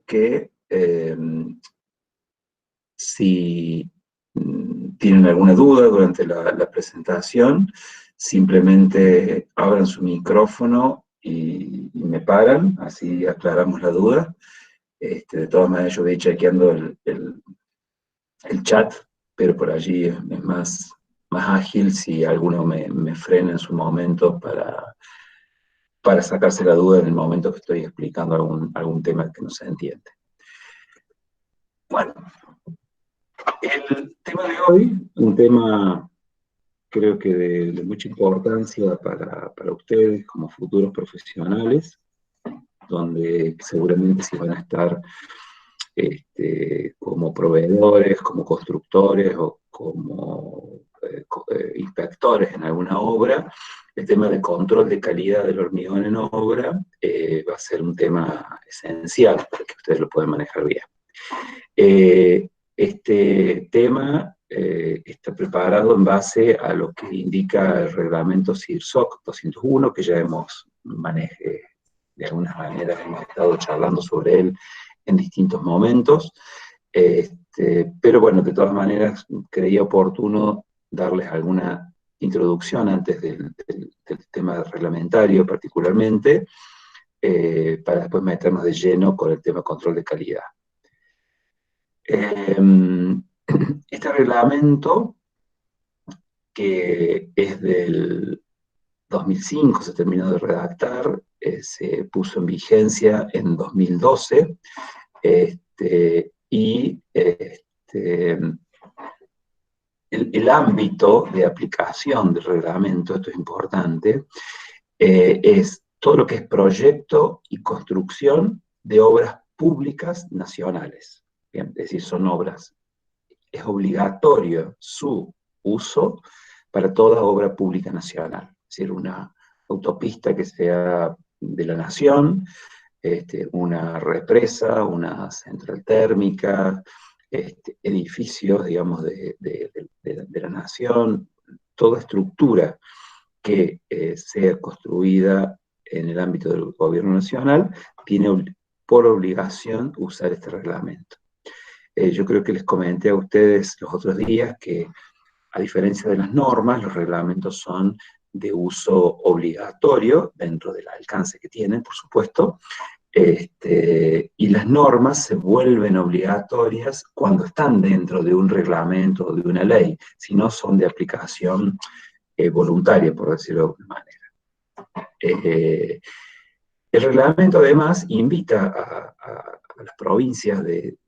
que si tienen alguna duda durante la presentación, simplemente abran su micrófono y me paran, así aclaramos la duda. De todas maneras, yo voy chequeando el chat, pero por allí es más ágil si alguno me frena en su momento para sacarse la duda en el momento que estoy explicando algún tema que no se entiende. Bueno, el tema de hoy, un tema creo que de mucha importancia para ustedes como futuros profesionales, donde seguramente si van a estar como proveedores, como constructores o como inspectores en alguna obra, el tema de control de calidad del hormigón en obra va a ser un tema esencial para que ustedes lo puedan manejar bien. Este tema está preparado en base a lo que indica el reglamento CIRSOC 201, que ya hemos manejado, de alguna manera hemos estado charlando sobre él en distintos momentos, pero bueno, de todas maneras creía oportuno darles alguna introducción antes del tema reglamentario particularmente, para después meternos de lleno con el tema control de calidad. Este reglamento, que es del 2005, se terminó de redactar, se puso en vigencia en 2012, y el ámbito de aplicación del reglamento, esto es importante, es todo lo que es proyecto y construcción de obras públicas nacionales. Bien, es decir, son obras, es obligatorio su uso para toda obra pública nacional. Es decir, una autopista que sea de la nación, una represa, una central térmica, edificios, digamos, de la nación, toda estructura que sea construida en el ámbito del gobierno nacional, tiene por obligación usar este reglamento. Yo creo que les comenté a ustedes los otros días que, a diferencia de las normas, los reglamentos son de uso obligatorio, dentro del alcance que tienen, por supuesto, y las normas se vuelven obligatorias cuando están dentro de un reglamento o de una ley, si no son de aplicación voluntaria, por decirlo de alguna manera. El reglamento además invita a las provincias del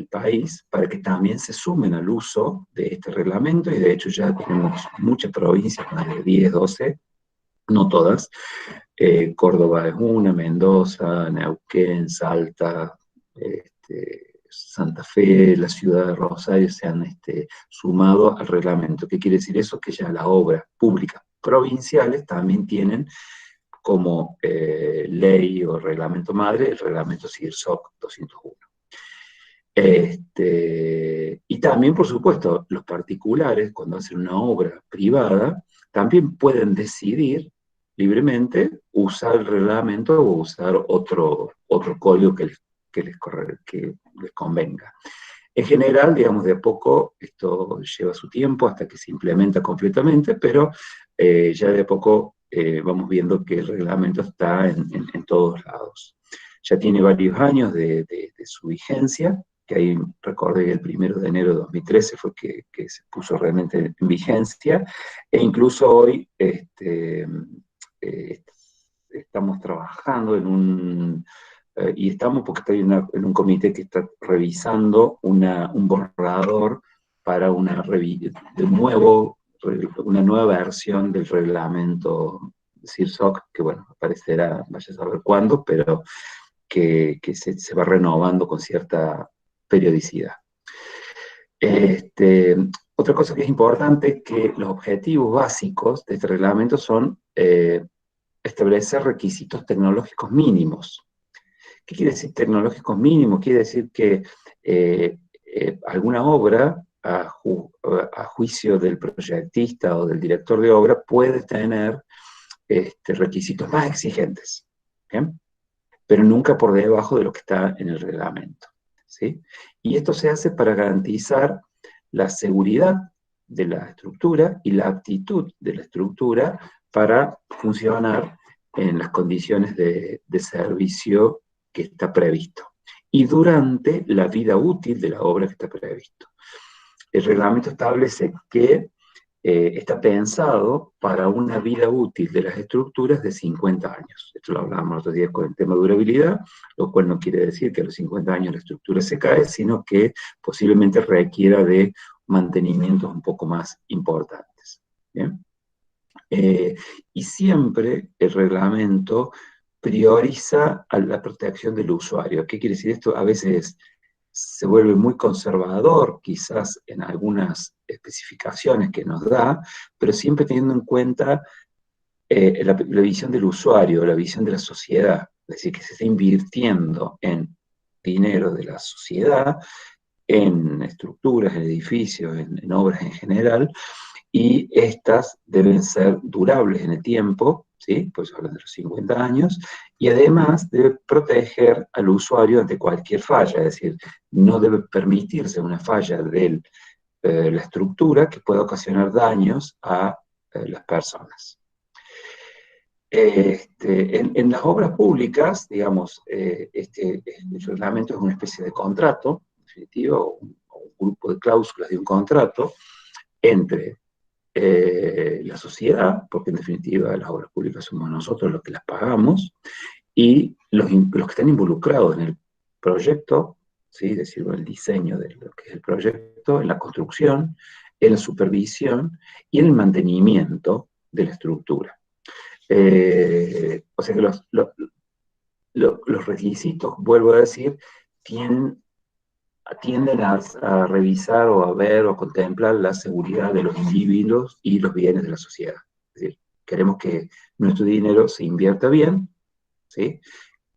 país para que también se sumen al uso de este reglamento, y de hecho ya tenemos muchas provincias, más de 10, 12, no todas. Córdoba es una, Mendoza, Neuquén, Salta, Santa Fe, la ciudad de Rosario se han sumado al reglamento. ¿Qué quiere decir eso? Que ya las obras públicas provinciales también tienen como ley o reglamento madre el reglamento CIRSOC 201. Y también, por supuesto, los particulares, cuando hacen una obra privada, también pueden decidir libremente usar el reglamento o usar otro código que les convenga. En general, digamos, de a poco, esto lleva su tiempo hasta que se implementa completamente, pero ya de a poco vamos viendo que el reglamento está en todos lados. Ya tiene varios años de su vigencia, que ahí recordé que el 1 de enero de 2013 fue que se puso realmente en vigencia, e incluso hoy estamos trabajando y estamos porque estoy en un comité que está revisando un borrador para una nueva versión del reglamento CIRSOC, que bueno, aparecerá, vaya a saber cuándo, pero que se va renovando con cierta periodicidad. Otra cosa que es importante es que los objetivos básicos de este reglamento son establecer requisitos tecnológicos mínimos. ¿Qué quiere decir tecnológicos mínimos? Quiere decir que alguna obra, a juicio del proyectista o del director de obra, puede tener requisitos más exigentes. ¿Bien? pero nunca por debajo de lo que está en el reglamento, ¿sí? Y esto se hace para garantizar la seguridad de la estructura y la aptitud de la estructura para funcionar en las condiciones de servicio que está previsto y durante la vida útil de la obra que está previsto. El reglamento establece que está pensado para una vida útil de las estructuras de 50 años. Esto lo hablábamos otro día con el tema de durabilidad, lo cual no quiere decir que a los 50 años la estructura se cae, sino que posiblemente requiera de mantenimientos un poco más importantes. ¿Bien? Y siempre el reglamento prioriza a la protección del usuario. ¿Qué quiere decir esto? A veces se vuelve muy conservador, quizás en algunas especificaciones que nos da, pero siempre teniendo en cuenta la visión del usuario, la visión de la sociedad. Es decir, que se está invirtiendo en dinero de la sociedad, en estructuras, en edificios, en obras en general, y estas deben ser durables en el tiempo, ¿sí? Pues hablan de los 50 años, y además debe proteger al usuario ante cualquier falla, es decir, no debe permitirse una falla de la estructura que pueda ocasionar daños a las personas. En las obras públicas, digamos, el reglamento es una especie de contrato, en definitiva, o un grupo de cláusulas de un contrato entre la sociedad, porque en definitiva las obras públicas somos nosotros los que las pagamos, y los que están involucrados en el proyecto, ¿sí? Es decir, en el diseño de lo que es el proyecto, en la construcción, en la supervisión y en el mantenimiento de la estructura. O sea que los requisitos, vuelvo a decir, tienden a revisar o a ver o a contemplar la seguridad de los individuos y los bienes de la sociedad. Es decir, queremos que nuestro dinero se invierta bien, ¿sí?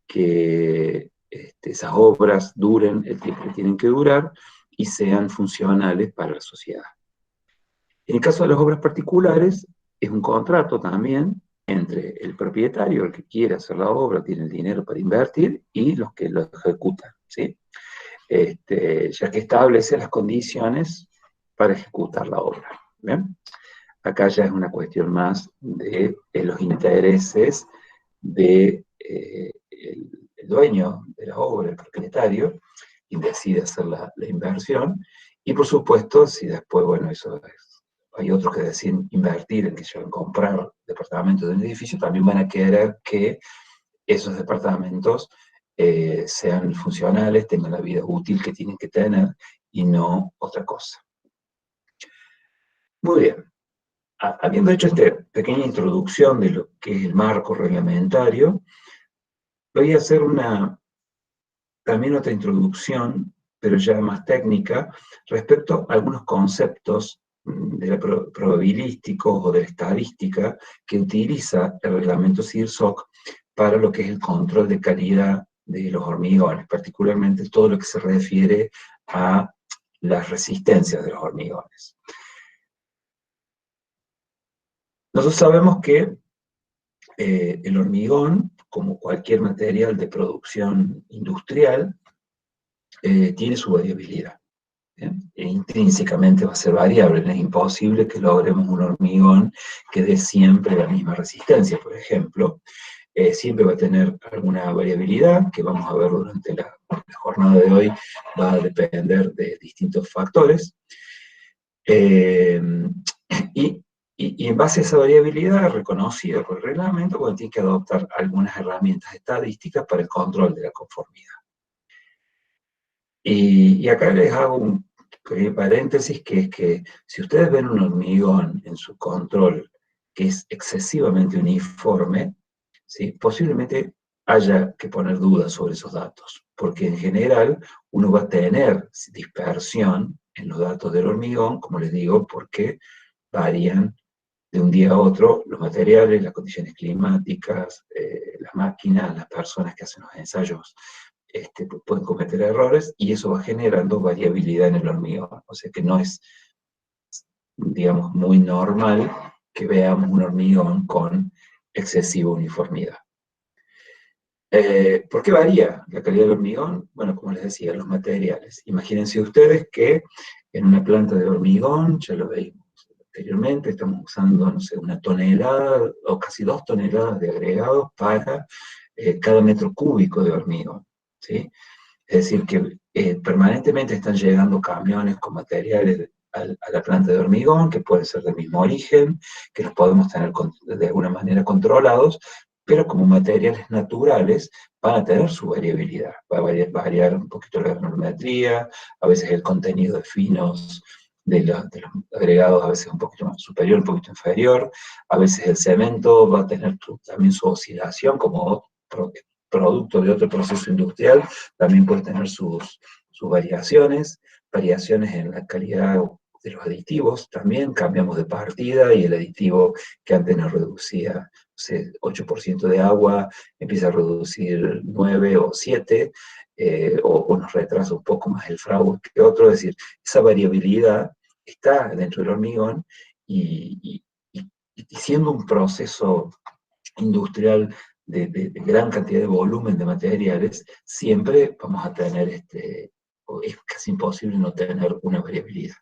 Que esas obras duren el tiempo que tienen que durar y sean funcionales para la sociedad. En el caso de las obras particulares, es un contrato también entre el propietario, el que quiere hacer la obra, tiene el dinero para invertir, y los que lo ejecutan, ¿sí? Ya que establece las condiciones para ejecutar la obra. ¿Bien? Acá ya es una cuestión más de los intereses del dueño de la obra, el propietario, y decide hacer la inversión. Y por supuesto, si después, bueno, hay otros que deciden invertir en que se van a comprar departamentos de un edificio, también van a querer que esos departamentos sean funcionales, tengan la vida útil que tienen que tener y no otra cosa. Muy bien. Habiendo hecho esta pequeña introducción de lo que es el marco reglamentario, voy a hacer también otra introducción, pero ya más técnica, respecto a algunos conceptos de la probabilísticos o de la estadística que utiliza el reglamento CIRSOC para lo que es el control de calidad de los hormigones, particularmente todo lo que se refiere a las resistencias de los hormigones. Nosotros sabemos que el hormigón, como cualquier material de producción industrial, tiene su variabilidad. E intrínsecamente va a ser variable, es imposible que logremos un hormigón que dé siempre la misma resistencia, por ejemplo. Siempre va a tener alguna variabilidad, que vamos a ver durante la jornada de hoy, va a depender de distintos factores. Y en base a esa variabilidad reconocida por el reglamento, bueno, tiene que adoptar algunas herramientas estadísticas para el control de la conformidad. Y acá les hago un pequeño paréntesis, que es que si ustedes ven un hormigón en su control que es excesivamente uniforme, ¿sí? Posiblemente haya que poner dudas sobre esos datos, porque en general uno va a tener dispersión en los datos del hormigón, como les digo, porque varían de un día a otro los materiales, las condiciones climáticas, las máquinas, las personas que hacen los ensayos pueden cometer errores, y eso va generando variabilidad en el hormigón. O sea que no es, digamos, muy normal que veamos un hormigón con excesiva uniformidad. ¿Por qué varía la calidad del hormigón? Bueno, como les decía, los materiales. Imagínense ustedes que en una planta de hormigón, ya lo veíamos anteriormente, estamos usando, no sé, 1 tonelada o casi 2 toneladas de agregados para cada metro cúbico de hormigón, ¿sí? Es decir, que permanentemente están llegando camiones con materiales a la planta de hormigón, que pueden ser del mismo origen, que los podemos tener de alguna manera controlados, pero como materiales naturales van a tener su variabilidad. Va a variar un poquito la granulometría, a veces el contenido de finos de los agregados a veces un poquito más superior, un poquito inferior, a veces el cemento va a tener también su oscilación como producto de otro proceso industrial, también puede tener sus variaciones en la calidad de los aditivos, también cambiamos de partida y el aditivo que antes nos reducía, no sé, 8% de agua, empieza a reducir 9 o 7, o nos retrasa un poco más el fraude que otro, es decir, esa variabilidad está dentro del hormigón y siendo un proceso industrial de gran cantidad de volumen de materiales, siempre vamos a tener, es casi imposible no tener una variabilidad.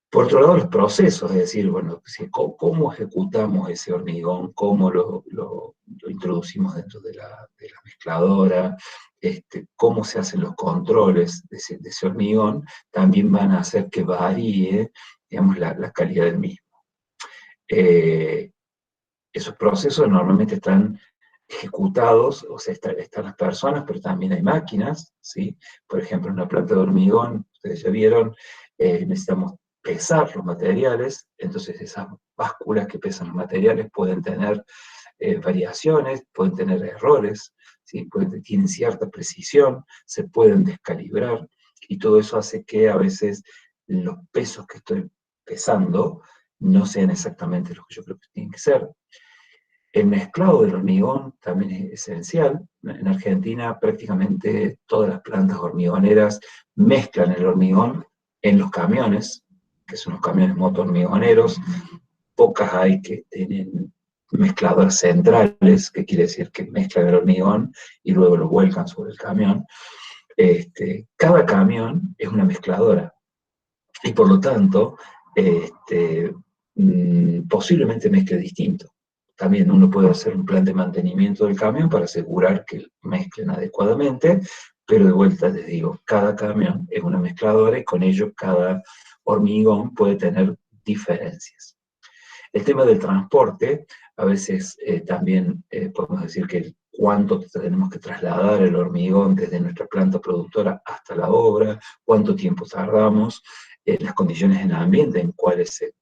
Por otro lado, los procesos, es decir, bueno, cómo ejecutamos ese hormigón, cómo lo introducimos dentro de la mezcladora, cómo se hacen los controles de ese hormigón, también van a hacer que varíe, digamos, la calidad del mismo. Esos procesos normalmente están ejecutados, o sea, están las personas, pero también hay máquinas, ¿sí? Por ejemplo, en una planta de hormigón, ustedes ya vieron, necesitamos pesar los materiales, entonces esas básculas que pesan los materiales pueden tener variaciones, pueden tener errores, ¿sí? Tienen cierta precisión, se pueden descalibrar, y todo eso hace que a veces los pesos que estoy pesando no sean exactamente los que yo creo que tienen que ser. El mezclado del hormigón también es esencial. En Argentina prácticamente todas las plantas hormigoneras mezclan el hormigón en los camiones, que son los camiones motorhormigoneros. Pocas hay que tienen mezcladoras centrales, que quiere decir que mezclan el hormigón y luego lo vuelcan sobre el camión. Cada camión es una mezcladora y por lo tanto posiblemente mezcle distinto. También uno puede hacer un plan de mantenimiento del camión para asegurar que mezclen adecuadamente, pero de vuelta les digo, cada camión es una mezcladora y con ello cada hormigón puede tener diferencias. El tema del transporte, a veces también podemos decir que cuánto tenemos que trasladar el hormigón desde nuestra planta productora hasta la obra, cuánto tiempo tardamos, las condiciones en el ambiente en cuales se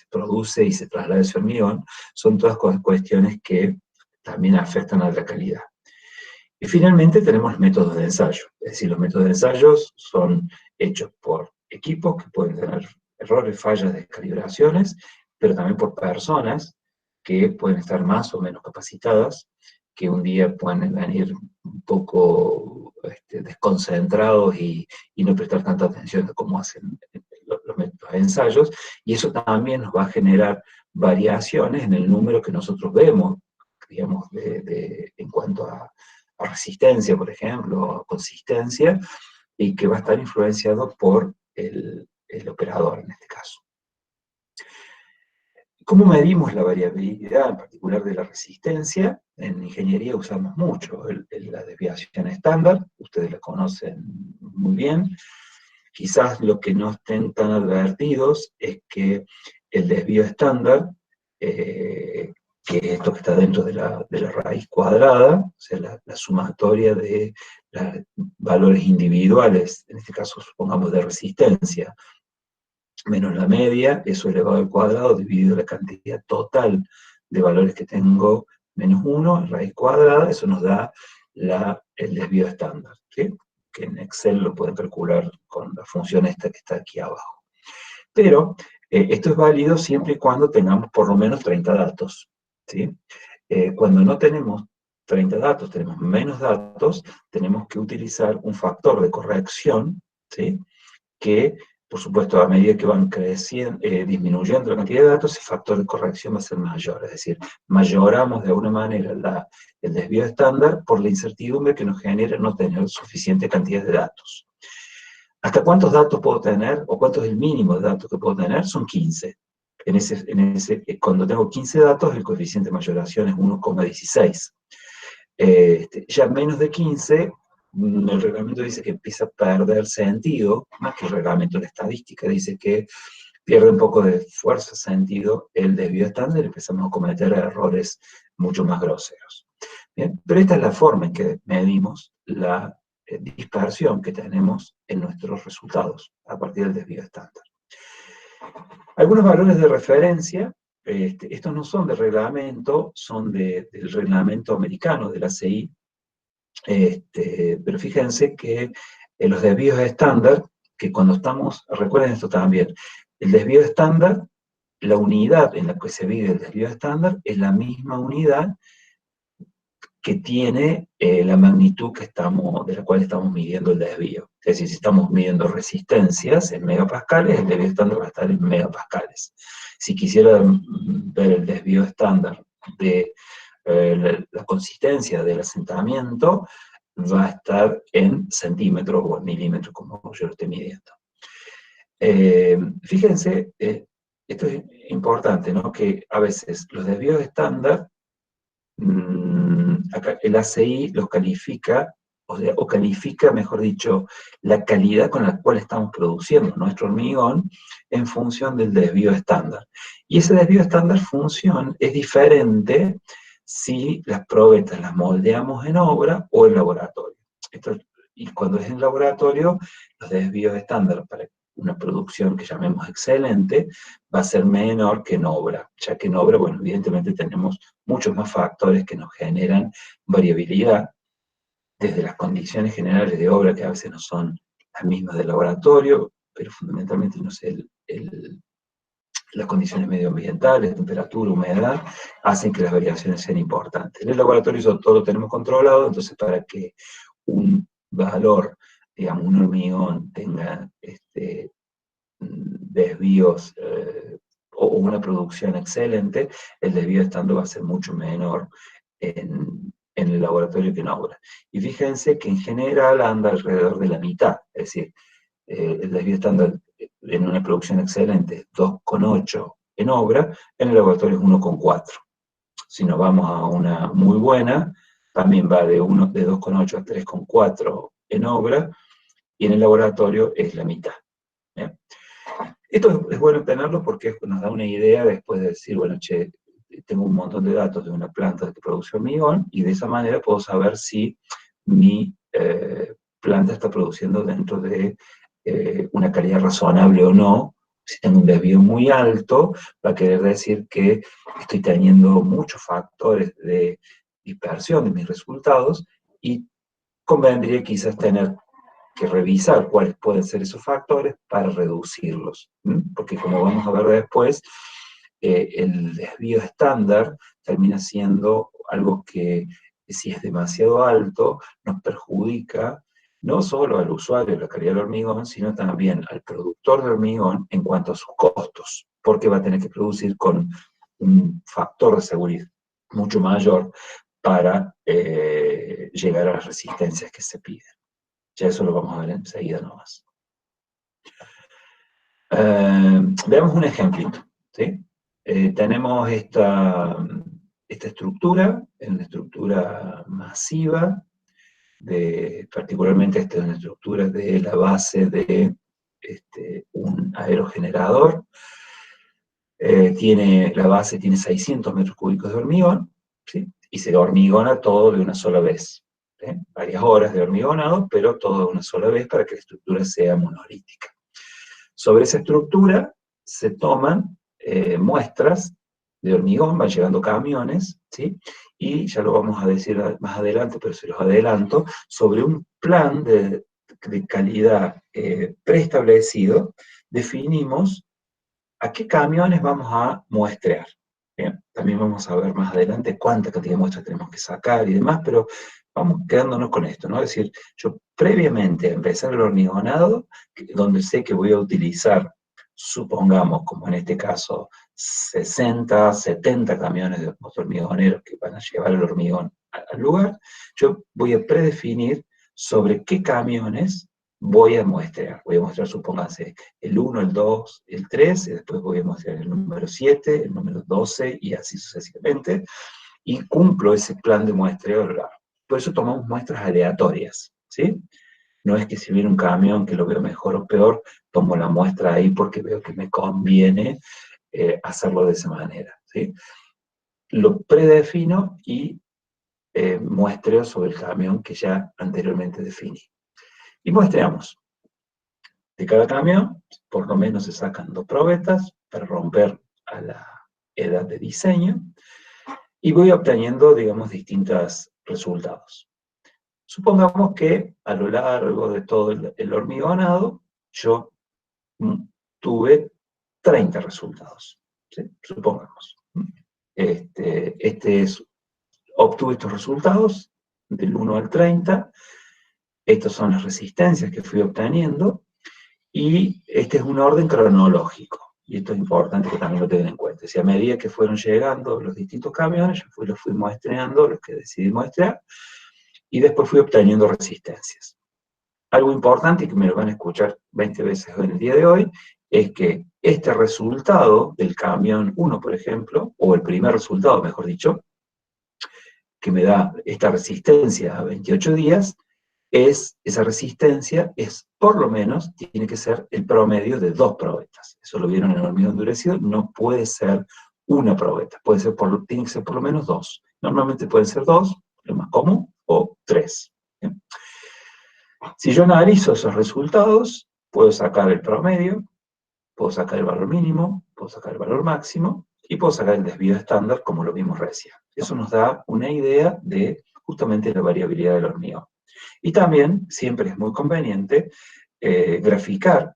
produce y se traslada ese hormigón, son todas cuestiones que también afectan a la calidad. Y finalmente tenemos los métodos de ensayo, es decir, los métodos de ensayo son hechos por equipos que pueden tener errores, fallas, descalibraciones, pero también por personas que pueden estar más o menos capacitadas, que un día pueden venir un poco desconcentrados y no prestar tanta atención de cómo hacen los métodos de ensayos, y eso también nos va a generar variaciones en el número que nosotros vemos, digamos, en cuanto a resistencia, por ejemplo, o consistencia, y que va a estar influenciado por el operador en este caso. ¿Cómo medimos la variabilidad, en particular de la resistencia? En ingeniería usamos mucho la desviación estándar, ustedes la conocen muy bien. Quizás lo que no estén tan advertidos es que el desvío estándar, que es esto que está dentro de la raíz cuadrada, o sea, la sumatoria de los valores individuales, en este caso supongamos de resistencia, menos la media, eso elevado al cuadrado, dividido la cantidad total de valores que tengo, menos 1, raíz cuadrada, eso nos da el desvío estándar, ¿sí? Que en Excel lo pueden calcular con la función esta que está aquí abajo. Pero esto es válido siempre y cuando tengamos por lo menos 30 datos, ¿sí? Cuando no tenemos 30 datos, tenemos menos datos, tenemos que utilizar un factor de corrección, ¿sí? Que por supuesto, a medida que van creciendo, disminuyendo la cantidad de datos, el factor de corrección va a ser mayor, es decir, mayoramos de alguna manera el desvío estándar por la incertidumbre que nos genera no tener suficiente cantidad de datos. ¿Hasta cuántos datos puedo tener, o cuánto es el mínimo de datos que puedo tener? Son 15. Cuando tengo 15 datos, el coeficiente de mayoración es 1,16. Ya menos de 15, el reglamento dice que empieza a perder sentido, más que el reglamento, la estadística dice que pierde un poco de fuerza, sentido, el desvío estándar y empezamos a cometer errores mucho más groseros. Bien, pero esta es la forma en que medimos la dispersión que tenemos en nuestros resultados a partir del desvío estándar. Algunos valores de referencia, estos no son de reglamento, son del reglamento americano, de la CI, pero fíjense que los desvíos estándar, que cuando estamos, recuerden esto también, el desvío estándar, la unidad en la que se mide el desvío estándar es la misma unidad que tiene la magnitud de la cual estamos midiendo el desvío. Es decir, si estamos midiendo resistencias en megapascales, el desvío estándar va a estar en megapascales. Si quisiera ver el desvío estándar de la consistencia del asentamiento, va a estar en centímetros o en milímetros, como yo lo estoy midiendo. Fíjense, esto es importante, ¿no? Que a veces los desvíos estándar, acá el ACI los califica, o califica, mejor dicho, la calidad con la cual estamos produciendo nuestro hormigón en función del desvío estándar. Y ese desvío estándar es diferente si las probetas las moldeamos en obra o en laboratorio. Y cuando es en laboratorio, los desvíos estándar para una producción que llamemos excelente va a ser menor que en obra, ya que en obra, bueno, evidentemente tenemos muchos más factores que nos generan variabilidad, desde las condiciones generales de obra, que a veces no son las mismas del laboratorio, pero fundamentalmente, no sé, las condiciones medioambientales, temperatura, humedad, hacen que las variaciones sean importantes. En el laboratorio eso todo lo tenemos controlado, entonces para que un valor, digamos, un hormigón tenga desvíos o una producción excelente, el desvío estándar va a ser mucho menor en el laboratorio que en obra. Y fíjense que en general anda alrededor de la mitad, es decir, el desvío estándar en una producción excelente es 2,8 en obra, en el laboratorio es 1,4. Si nos vamos a una muy buena, también va de 2,8 a 3,4 en obra, y en el laboratorio es la mitad. ¿Bien? Esto es bueno tenerlo porque nos da una idea después de decir, bueno, che, tengo un montón de datos de una planta que produce hormigón, y de esa manera puedo saber si mi planta está produciendo dentro de una calidad razonable o no. Si tengo un desvío muy alto, va a querer decir que estoy teniendo muchos factores de dispersión de mis resultados, y convendría quizás tener que revisar cuáles pueden ser esos factores para reducirlos. Porque como vamos a ver después, el desvío estándar termina siendo algo que, si es demasiado alto, nos perjudica no solo al usuario de la calidad del hormigón, sino también al productor de hormigón en cuanto a sus costos, porque va a tener que producir con un factor de seguridad mucho mayor para llegar a las resistencias que se piden. Ya eso lo vamos a ver enseguida nomás. Veamos un ejemplito, ¿sí? Tenemos esta estructura, es una estructura masiva, particularmente esta es una estructura de la base de un aerogenerador. La base tiene 600 metros cúbicos de hormigón, ¿sí? Y se hormigona todo de una sola vez. ¿Sí? Varias horas de hormigonado, pero todo de una sola vez para que la estructura sea monolítica. Sobre esa estructura se toman muestras de hormigón, van llegando camiones, ¿sí? Y ya lo vamos a decir más adelante, pero se los adelanto, sobre un plan de calidad preestablecido, definimos a qué camiones vamos a muestrear. Bien, también vamos a ver más adelante cuánta cantidad de muestras tenemos que sacar y demás, pero vamos quedándonos con esto, ¿no? Es decir, yo previamente a empezar el hormigonado, donde sé que voy a utilizar, supongamos, como en este caso, 60, 70 camiones de hormigoneros que van a llevar el hormigón al lugar, yo voy a predefinir sobre qué camiones voy a muestrear. Voy a mostrar, supónganse, el 1, el 2, el 3, y después voy a mostrar el número 7, el número 12, y así sucesivamente, y cumplo ese plan de muestreo. Por eso tomamos muestras aleatorias, ¿sí? No es que si viene un camión que lo veo mejor o peor, tomo la muestra ahí porque veo que me conviene hacerlo de esa manera, ¿sí? Lo predefino y muestreo sobre el camión que ya anteriormente definí. Y muestreamos. De cada camión, por lo menos se sacan 2 probetas para romper a la edad de diseño, y voy obteniendo, digamos, distintos resultados. Supongamos que a lo largo de todo el hormigonado, yo tuve 30 resultados, ¿sí? Supongamos. Obtuve estos resultados del 1 al 30, estas son las resistencias que fui obteniendo, y este es un orden cronológico. Y esto es importante que también lo tengan en cuenta. Si a medida que fueron llegando los distintos camiones, yo los fui muestreando, los que decidí muestrear, y después fui obteniendo resistencias. Algo importante, que me lo van a escuchar 20 veces en el día de hoy, es que este resultado del camión 1, por ejemplo, o el primer resultado, mejor dicho, que me da esta resistencia a 28 días, esa resistencia es, por lo menos, tiene que ser el promedio de 2 probetas. Eso lo vieron en el hormigón endurecido, no puede ser una probeta, tiene que ser por lo menos 2. Normalmente pueden ser 2, lo más común, o 3. ¿Bien? Si yo analizo esos resultados, puedo sacar el promedio, puedo sacar el valor mínimo, puedo sacar el valor máximo, y puedo sacar el desvío estándar, como lo vimos recién. Eso nos da una idea de justamente la variabilidad del hormigón. Y también siempre es muy conveniente graficar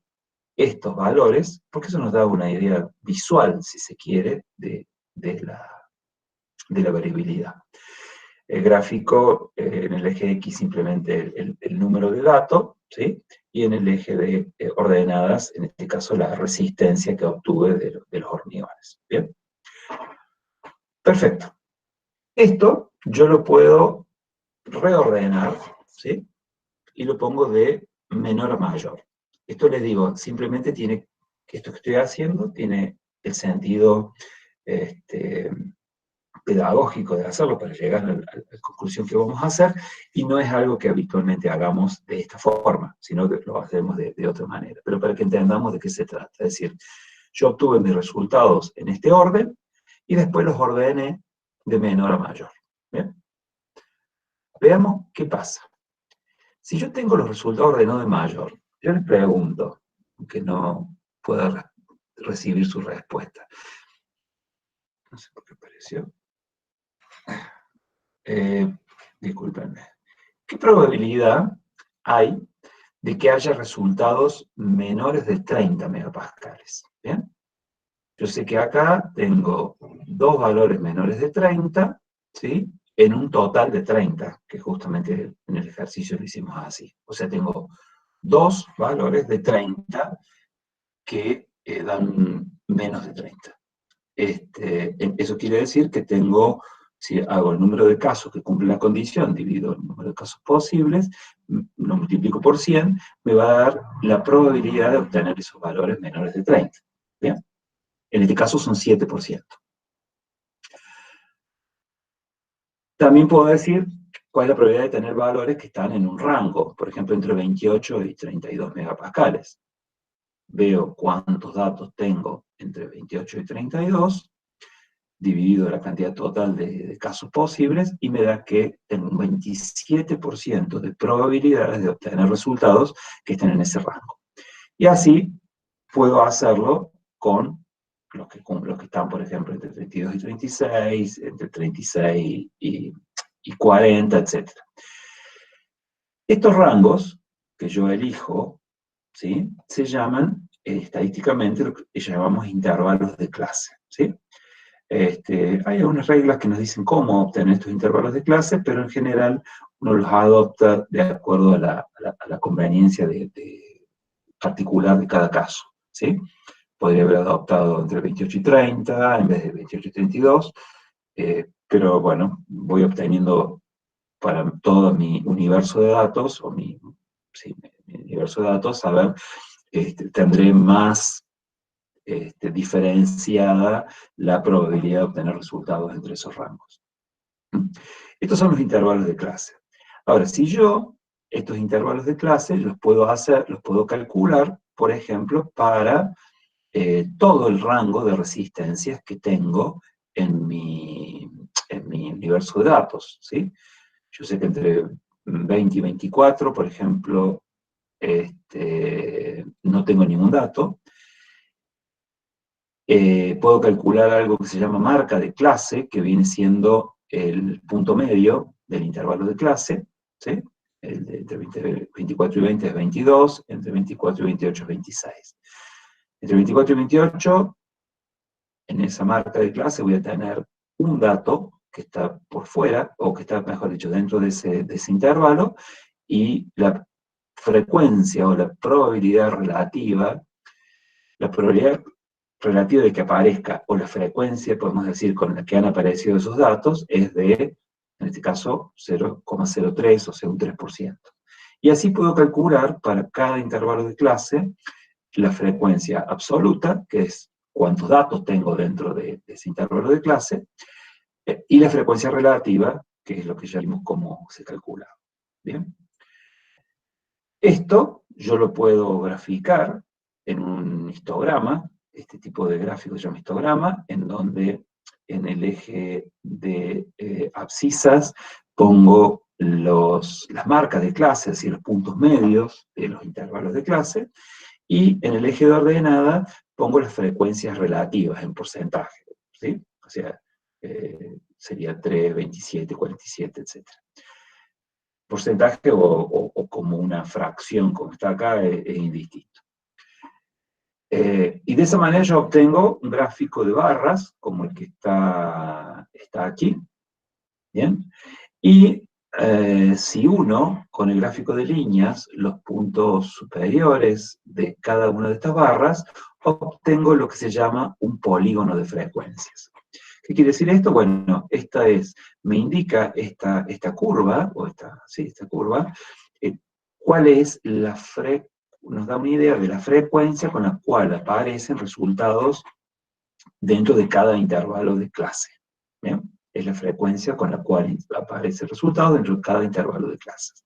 estos valores, porque eso nos da una idea visual, si se quiere, de la variabilidad. El gráfico, en el eje X simplemente el número de datos, ¿sí? Y en el eje de ordenadas, en este caso la resistencia que obtuve de los hormigones. ¿Bien? Perfecto. Esto yo lo puedo reordenar, ¿sí? Y lo pongo de menor a mayor. Esto les digo, simplemente esto que estoy haciendo tiene el sentido pedagógico de hacerlo para llegar a la conclusión que vamos a hacer, y no es algo que habitualmente hagamos de esta forma, sino que lo hacemos de otra manera, pero para que entendamos de qué se trata. Es decir, yo obtuve mis resultados en este orden, y después los ordené de menor a mayor. ¿Bien? Veamos qué pasa. Si yo tengo los resultados ordenados de mayor, yo les pregunto, aunque no pueda recibir su respuesta. No sé por qué apareció. Discúlpenme. ¿Qué probabilidad hay de que haya resultados menores de 30 megapascales? ¿Bien? Yo sé que acá tengo 2 valores menores de 30, ¿sí? En un total de 30, que justamente en el ejercicio lo hicimos así. O sea, tengo 2 valores de 30 que dan menos de 30. Eso quiere decir que tengo, si hago el número de casos que cumple la condición, divido el número de casos posibles, lo multiplico por 100, me va a dar la probabilidad de obtener esos valores menores de 30. ¿Bien? En este caso son 7%. También puedo decir cuál es la probabilidad de tener valores que están en un rango, por ejemplo, entre 28 y 32 megapascales. Veo cuántos datos tengo entre 28 y 32, dividido la cantidad total de casos posibles, y me da que tengo un 27% de probabilidades de obtener resultados que estén en ese rango. Y así puedo hacerlo con los que están, por ejemplo, entre 32 y 36, entre 36 y 40, etc. Estos rangos que yo elijo, ¿sí? Se llaman estadísticamente lo que llamamos intervalos de clase, ¿sí? Hay algunas reglas que nos dicen cómo obtener estos intervalos de clase, pero en general uno los adopta de acuerdo a la conveniencia particular de cada caso, ¿sí? Podría haber adoptado entre 28 y 30 en vez de 28 y 32, pero bueno, voy obteniendo para todo mi universo de datos, o sí, mi universo de datos, a ver, tendré más diferenciada la probabilidad de obtener resultados entre esos rangos. Estos son los intervalos de clase. Ahora, si yo estos intervalos de clase los puedo calcular, por ejemplo, para todo el rango de resistencias que tengo en mi universo de datos, ¿sí? Yo sé que entre 20 y 24, por ejemplo, no tengo ningún dato. Puedo calcular algo que se llama marca de clase, que viene siendo el punto medio del intervalo de clase, ¿sí? Entre 24 y 20 es 22, entre 24 y 28 es 26. Entre 24 y 28, en esa marca de clase voy a tener un dato que está por fuera, o que está, mejor dicho, dentro de ese intervalo, y la frecuencia o la probabilidad relativa de que aparezca, o la frecuencia, podemos decir, con la que han aparecido esos datos, es de, en este caso, 0,03 o sea, un 3%. Y así puedo calcular para cada intervalo de clase la frecuencia absoluta, que es cuántos datos tengo dentro de ese intervalo de clase, y la frecuencia relativa, que es lo que ya vimos cómo se calcula. ¿Bien? Esto yo lo puedo graficar en un histograma. Este tipo de gráfico se llama histograma, en donde en el eje de abscisas pongo las marcas de clase, es decir, los puntos medios de los intervalos de clase, y en el eje de ordenada pongo las frecuencias relativas en porcentaje, ¿sí? O sea, sería 3, 27, 47, etc. Porcentaje o como una fracción, como está acá, es indistinto. Y de esa manera yo obtengo un gráfico de barras, como el que está aquí, ¿bien? Y si uno, con el gráfico de líneas, los puntos superiores de cada una de estas barras, obtengo lo que se llama un polígono de frecuencias. ¿Qué quiere decir esto? Bueno, me indica esta curva, esta curva, cuál es nos da una idea de la frecuencia con la cual aparecen resultados dentro de cada intervalo de clase. ¿Bien? Es la frecuencia con la cual aparece el resultado dentro de cada intervalo de clases.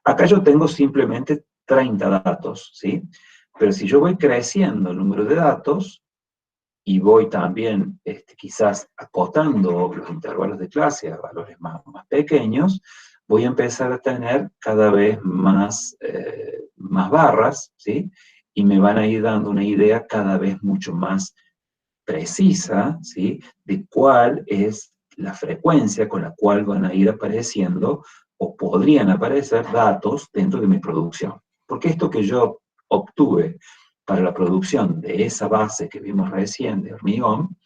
Acá yo tengo simplemente 30 datos, ¿sí? Pero si yo voy creciendo el número de datos, y voy también quizás acotando los intervalos de clase a valores más pequeños, voy a empezar a tener cada vez más barras, ¿sí? Y me van a ir dando una idea cada vez mucho más precisa, ¿sí? De cuál es la frecuencia con la cual van a ir apareciendo o podrían aparecer datos dentro de mi producción. Porque esto que yo obtuve para la producción de esa base que vimos recién de hormigón,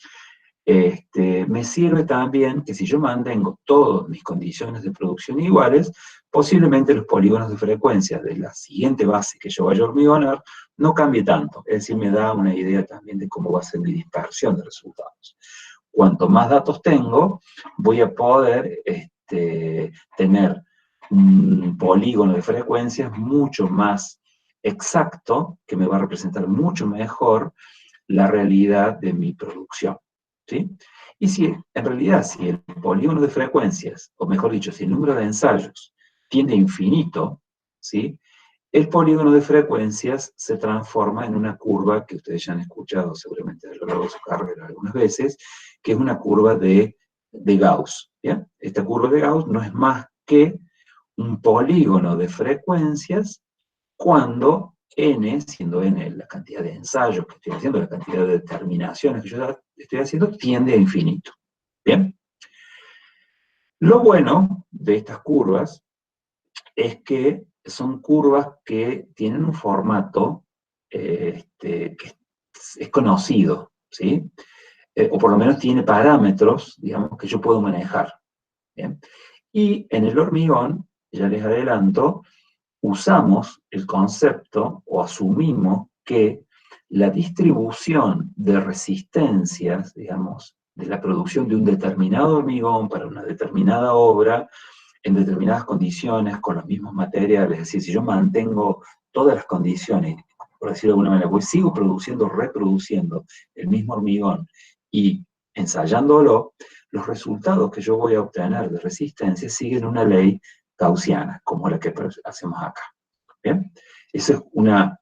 me sirve también que si yo mantengo todas mis condiciones de producción iguales, posiblemente los polígonos de frecuencia de la siguiente base que yo vaya a hormigonar no cambie tanto. Es decir, me da una idea también de cómo va a ser mi dispersión de resultados. Cuanto más datos tengo, voy a poder tener un polígono de frecuencias mucho más exacto, que me va a representar mucho mejor la realidad de mi producción. ¿Sí? Y si en realidad, si el polígono de frecuencias, o mejor dicho, si el número de ensayos tiende a infinito, ¿sí? El polígono de frecuencias se transforma en una curva que ustedes ya han escuchado seguramente a lo largo de su carrera algunas veces, que es una curva de Gauss. ¿Bien? Esta curva de Gauss no es más que un polígono de frecuencias cuando n, siendo n la cantidad de ensayos que estoy haciendo, la cantidad de determinaciones que yo estoy haciendo, tiende a infinito. ¿Bien? Lo bueno de estas curvas es que son curvas que tienen un formato que es conocido, ¿sí? O por lo menos tiene parámetros, digamos, que yo puedo manejar. ¿Bien? Y en el hormigón, ya les adelanto, usamos el concepto o asumimos que la distribución de resistencias, digamos, de la producción de un determinado hormigón para una determinada obra, en determinadas condiciones, con los mismos materiales, es decir, si yo mantengo todas las condiciones, por decirlo de alguna manera, pues sigo produciendo, reproduciendo el mismo hormigón y ensayándolo, los resultados que yo voy a obtener de resistencia siguen una ley gaussiana, como la que hacemos acá. ¿Bien? Eso es una,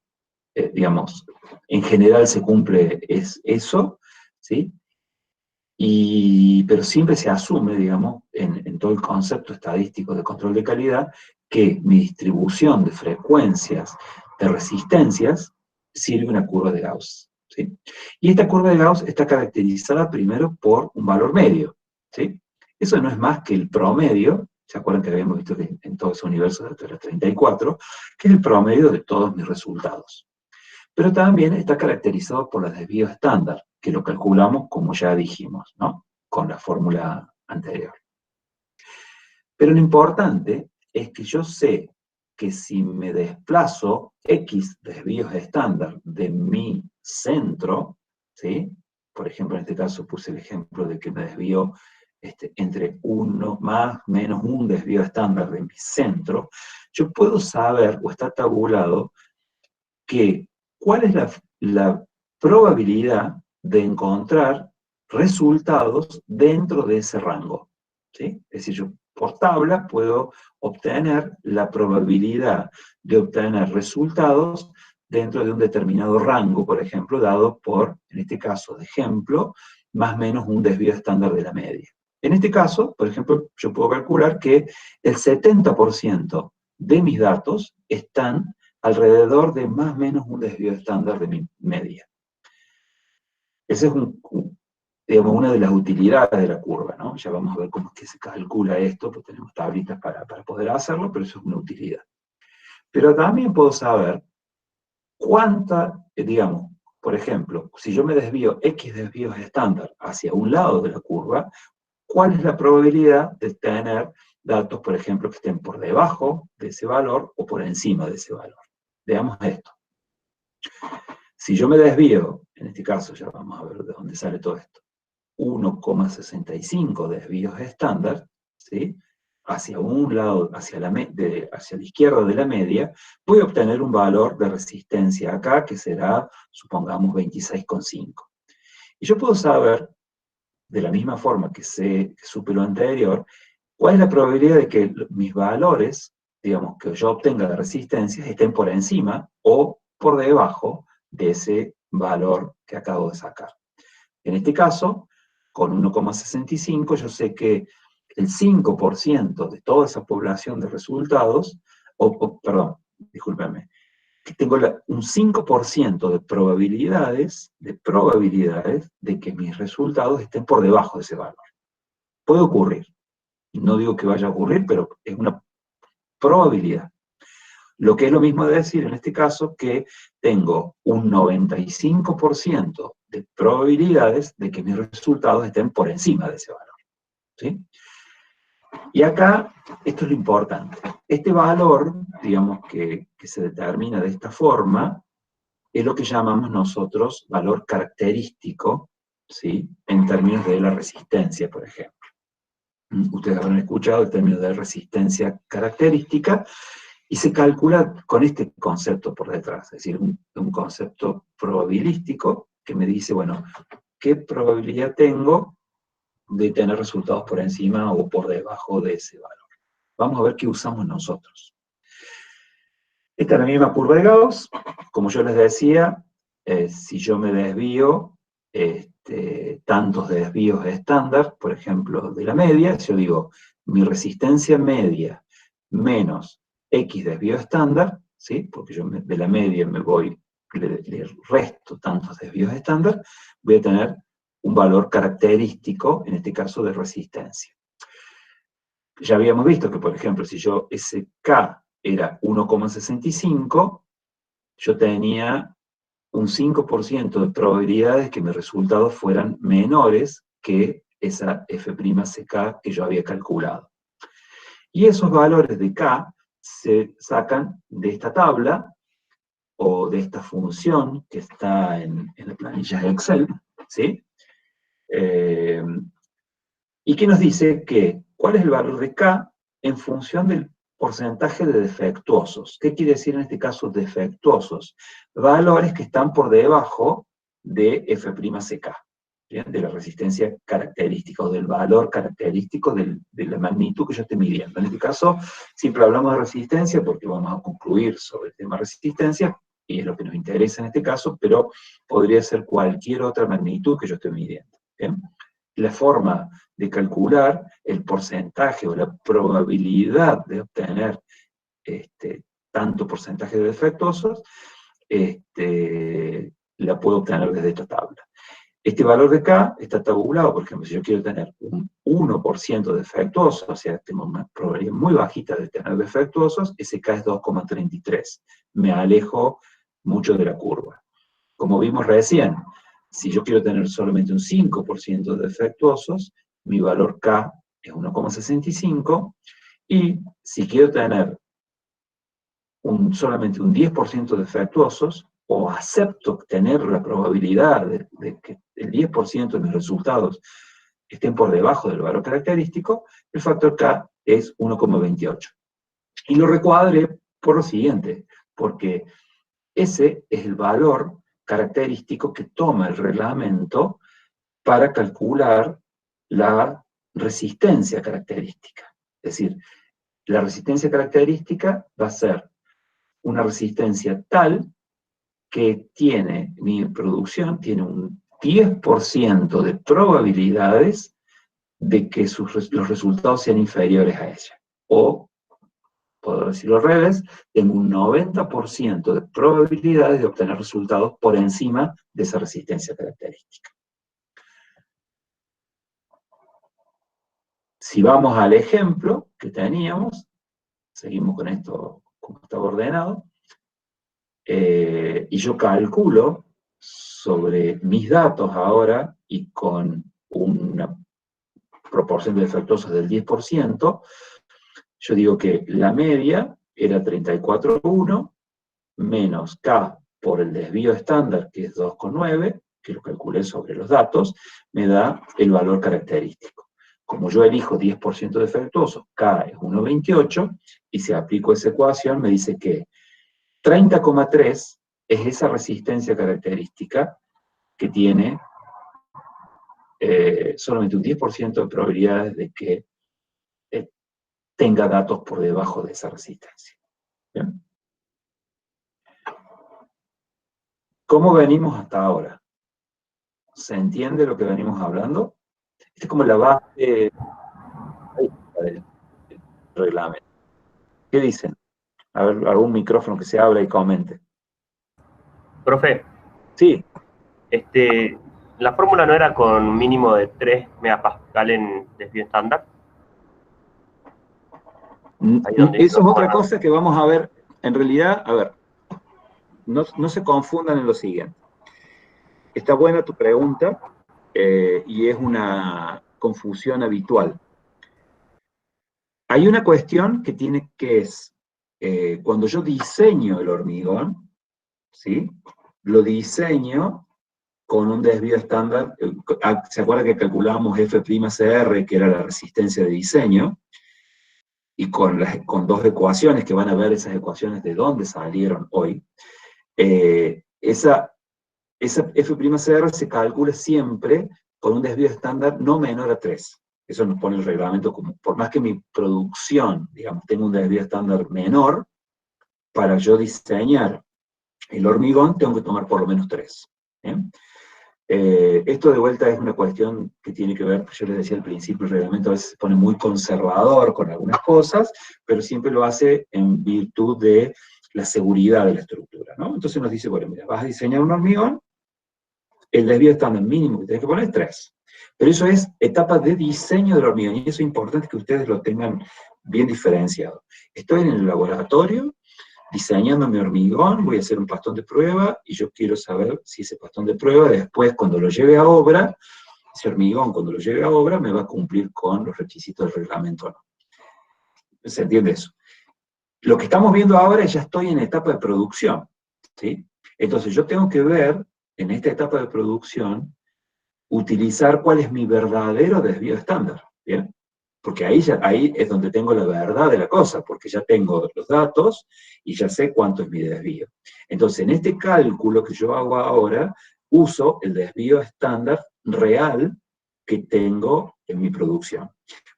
digamos, en general se cumple eso, ¿sí? Pero siempre se asume, digamos, en todo el concepto estadístico de control de calidad, que mi distribución de frecuencias de resistencias sirve una curva de Gauss, ¿sí? Y esta curva de Gauss está caracterizada primero por un valor medio, ¿sí? Eso no es más que el promedio, ¿se acuerdan que habíamos visto que en todo ese universo de la 34, que es el promedio de todos mis resultados? Pero también está caracterizado por los desvíos estándar, que lo calculamos como ya dijimos, ¿no? Con la fórmula anterior. Pero lo importante es que yo sé que si me desplazo X desvíos estándar de mi centro, ¿sí? Por ejemplo, en este caso puse el ejemplo de que me desvío entre 1 más menos un desvío estándar de mi centro, yo puedo saber, o está tabulado, que cuál es la probabilidad de encontrar resultados dentro de ese rango, ¿sí? Es decir, yo por tabla puedo obtener la probabilidad de obtener resultados dentro de un determinado rango, por ejemplo, dado por, en este caso de ejemplo, más o menos un desvío estándar de la media. En este caso, por ejemplo, yo puedo calcular que el 70% de mis datos están alrededor de más o menos un desvío estándar de mi media. Esa es digamos, una de las utilidades de la curva, ¿no? Ya vamos a ver cómo es que se calcula esto, porque tenemos tablitas para poder hacerlo, pero eso es una utilidad. Pero también puedo saber cuánta, digamos, por ejemplo, si yo me desvío X desvíos estándar hacia un lado de la curva, ¿cuál es la probabilidad de tener datos, por ejemplo, que estén por debajo de ese valor o por encima de ese valor? Veamos esto. Si yo me desvío, en este caso ya vamos a ver de dónde sale todo esto, 1,65 desvíos estándar, ¿sí? Hacia un lado, hacia la izquierda de la media, voy a obtener un valor de resistencia acá que será, supongamos, 26,5. Y yo puedo saber, de la misma forma que supe lo anterior, cuál es la probabilidad de que mis valores, digamos, que yo obtenga de resistencia, estén por encima o por debajo de ese valor que acabo de sacar. En este caso, con 1,65 yo sé que el 5% de toda esa población de resultados, perdón, discúlpenme, que tengo un 5% de probabilidades de que mis resultados estén por debajo de ese valor. Puede ocurrir. No digo que vaya a ocurrir, pero es una probabilidad. Lo que es lo mismo de decir, en este caso, que tengo un 95% de probabilidades de que mis resultados estén por encima de ese valor, ¿sí? Y acá, esto es lo importante. Este valor, digamos, que se determina de esta forma, es lo que llamamos nosotros valor característico, ¿sí? En términos de la resistencia, por ejemplo. Ustedes habrán escuchado el término de resistencia característica, y se calcula con este concepto por detrás, es decir, un concepto probabilístico que me dice, bueno, ¿qué probabilidad tengo de tener resultados por encima o por debajo de ese valor? Vamos a ver qué usamos nosotros. Esta es la misma curva de Gauss. Como yo les decía, si yo me desvío tantos desvíos estándar, por ejemplo, de la media, yo digo, mi resistencia media menos X desvío estándar, ¿sí? Porque yo de la media me voy, le resto tantos desvíos estándar, voy a tener un valor característico, en este caso de resistencia. Ya habíamos visto que, por ejemplo, si yo ese K era 1,65, yo tenía un 5% de probabilidades que mis resultados fueran menores que esa F'CK que yo había calculado. Y esos valores de K se sacan de esta tabla o de esta función que está en la planilla de Excel, ¿sí? Y que nos dice que cuál es el valor de K en función del porcentaje de defectuosos. ¿Qué quiere decir en este caso defectuosos? Valores que están por debajo de F'CK, ¿bien? De la resistencia característica o del valor característico de la magnitud que yo esté midiendo. En este caso, siempre hablamos de resistencia porque vamos a concluir sobre el tema resistencia, y es lo que nos interesa en este caso, pero podría ser cualquier otra magnitud que yo esté midiendo, ¿bien? La forma de calcular el porcentaje o la probabilidad de obtener tanto porcentaje de defectuosos, la puedo obtener desde esta tabla. Este valor de K está tabulado, por ejemplo, si yo quiero tener un 1% de defectuosos, o sea, tengo una probabilidad muy bajita de tener defectuosos, ese K es 2,33. Me alejo mucho de la curva. Como vimos recién, si yo quiero tener solamente un 5% de defectuosos, mi valor K es 1,65, y si quiero tener solamente un 10% de defectuosos, o acepto tener la probabilidad de que el 10% de mis resultados estén por debajo del valor característico, el factor K es 1,28. Y lo recuadré por lo siguiente, porque ese es el valor característico que toma el reglamento para calcular la resistencia característica. Es decir, la resistencia característica va a ser una resistencia tal que mi producción tiene un 10% de probabilidades de que los resultados sean inferiores a ella. O, puedo decirlo al revés, tengo un 90% de probabilidades de obtener resultados por encima de esa resistencia característica. Si vamos al ejemplo que teníamos, seguimos con esto como estaba ordenado, y yo calculo sobre mis datos ahora y con una proporción de defectuosos del 10%, yo digo que la media era 34,1 menos K por el desvío estándar, que es 2,9, que lo calculé sobre los datos, me da el valor característico. Como yo elijo 10% defectuosos, K es 1,28, y si aplico esa ecuación me dice que 30,3 es esa resistencia característica que tiene solamente un 10% de probabilidades de que tenga datos por debajo de esa resistencia. ¿Bien? ¿Cómo venimos hasta ahora? ¿Se entiende lo que venimos hablando? Esta es como la base del reglamento. ¿Qué dicen? A ver, algún micrófono que se abra y comente. Profe. Sí. ¿La fórmula no era con mínimo de 3 megapascal en desvío estándar? Eso es otra cosa que vamos a ver. En realidad, a ver, no se confundan en lo siguiente. Está buena tu pregunta, y es una confusión habitual. Hay una cuestión que es, cuando yo diseño el hormigón, ¿sí? Lo diseño con un desvío estándar. ¿Se acuerda que calculábamos F'CR, que era la resistencia de diseño? Y con dos ecuaciones, que van a ver esas ecuaciones de dónde salieron hoy. Esa F'CR se calcula siempre con un desvío estándar no menor a 3. Eso nos pone el reglamento como, por más que mi producción, digamos, tenga un desvío estándar menor, para yo diseñar el hormigón tengo que tomar por lo menos 3. Esto de vuelta es una cuestión que tiene que ver, yo les decía al principio, el reglamento a veces se pone muy conservador con algunas cosas, pero siempre lo hace en virtud de la seguridad de la estructura, ¿no? Entonces nos dice, bueno, mira, vas a diseñar un hormigón, el desvío estándar mínimo que tenés que poner es 3. Pero eso es etapa de diseño del hormigón, y eso es importante que ustedes lo tengan bien diferenciado. Estoy en el laboratorio, diseñando mi hormigón, voy a hacer un pastón de prueba, y yo quiero saber si ese pastón de prueba después, cuando lo lleve a obra, ese hormigón cuando lo lleve a obra, me va a cumplir con los requisitos del reglamento o no. ¿Se entiende eso? Lo que estamos viendo ahora es ya estoy en etapa de producción, ¿sí? Entonces yo tengo que ver, en esta etapa de producción, utilizar cuál es mi verdadero desvío estándar, ¿bien? Porque ahí es donde tengo la verdad de la cosa, porque ya tengo los datos y ya sé cuánto es mi desvío. Entonces, en este cálculo que yo hago ahora, uso el desvío estándar real que tengo en mi producción.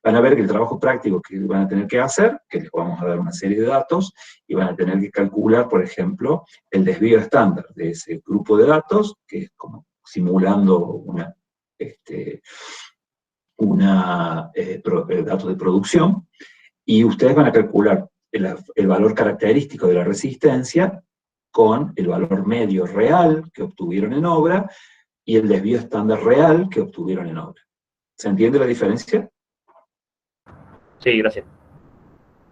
Van a ver que el trabajo práctico que van a tener que hacer, que les vamos a dar una serie de datos, y van a tener que calcular, por ejemplo, el desvío estándar de ese grupo de datos, que es como simulando datos de producción, y ustedes van a calcular el valor característico de la resistencia con el valor medio real que obtuvieron en obra y el desvío estándar real que obtuvieron en obra. ¿Se entiende la diferencia? Sí, gracias.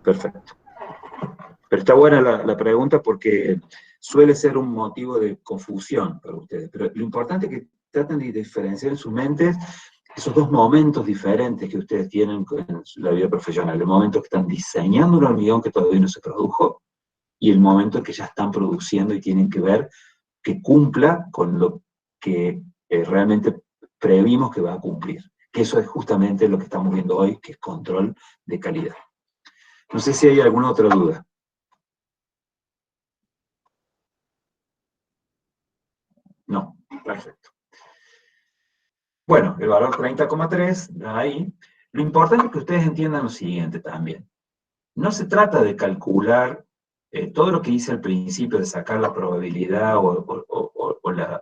Perfecto. Pero está buena la pregunta porque suele ser un motivo de confusión para ustedes. Pero lo importante es que traten de diferenciar en sus mentes esos dos momentos diferentes que ustedes tienen en la vida profesional. El momento que están diseñando un hormigón que todavía no se produjo y el momento en que ya están produciendo y tienen que ver que cumpla con lo que realmente previmos que va a cumplir. Que eso es justamente lo que estamos viendo hoy, que es control de calidad. No sé si hay alguna otra duda. No, perfecto. Bueno, el valor 30,3 da ahí. Lo importante es que ustedes entiendan lo siguiente también. No se trata de calcular todo lo que hice al principio de sacar la probabilidad o la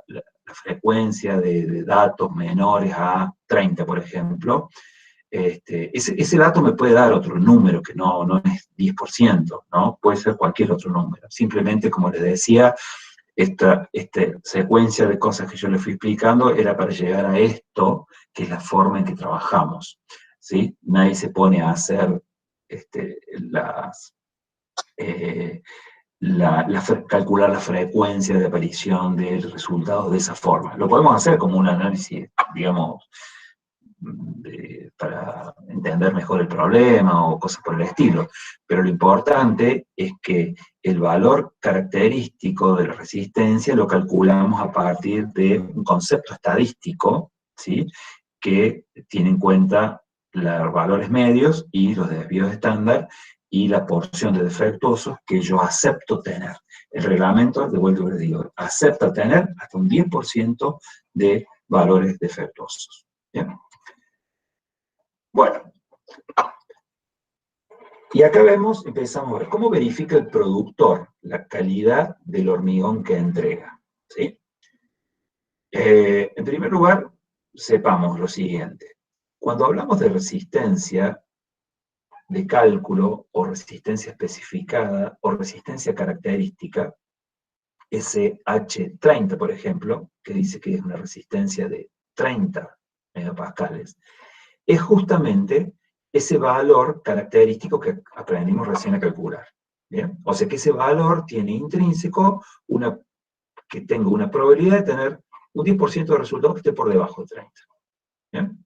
frecuencia de datos menores a 30, por ejemplo. Ese dato me puede dar otro número que no es 10%, ¿no? Puede ser cualquier otro número. Simplemente, como les decía, esta secuencia de cosas que yo les fui explicando era para llegar a esto, que es la forma en que trabajamos, ¿sí? Nadie se pone a hacer calcular la frecuencia de aparición de resultados de esa forma. Lo podemos hacer como un análisis, digamos, para entender mejor el problema o cosas por el estilo. Pero lo importante es que el valor característico de la resistencia lo calculamos a partir de un concepto estadístico, ¿sí? Que tiene en cuenta los valores medios y los desvíos estándar y la porción de defectuosos que yo acepto tener. El reglamento, de vuelta les digo, acepta tener hasta un 10% de valores defectuosos. ¿Bien? Bueno, y acá empezamos a ver cómo verifica el productor la calidad del hormigón que entrega, ¿sí? En primer lugar, sepamos lo siguiente. Cuando hablamos de resistencia de cálculo o resistencia especificada o resistencia característica, SH30, por ejemplo, que dice que es una resistencia de 30 megapascales, es justamente ese valor característico que aprendimos recién a calcular. ¿Bien? O sea que ese valor tiene intrínseco que tengo una probabilidad de tener un 10% de resultado que esté por debajo de 30. ¿Bien?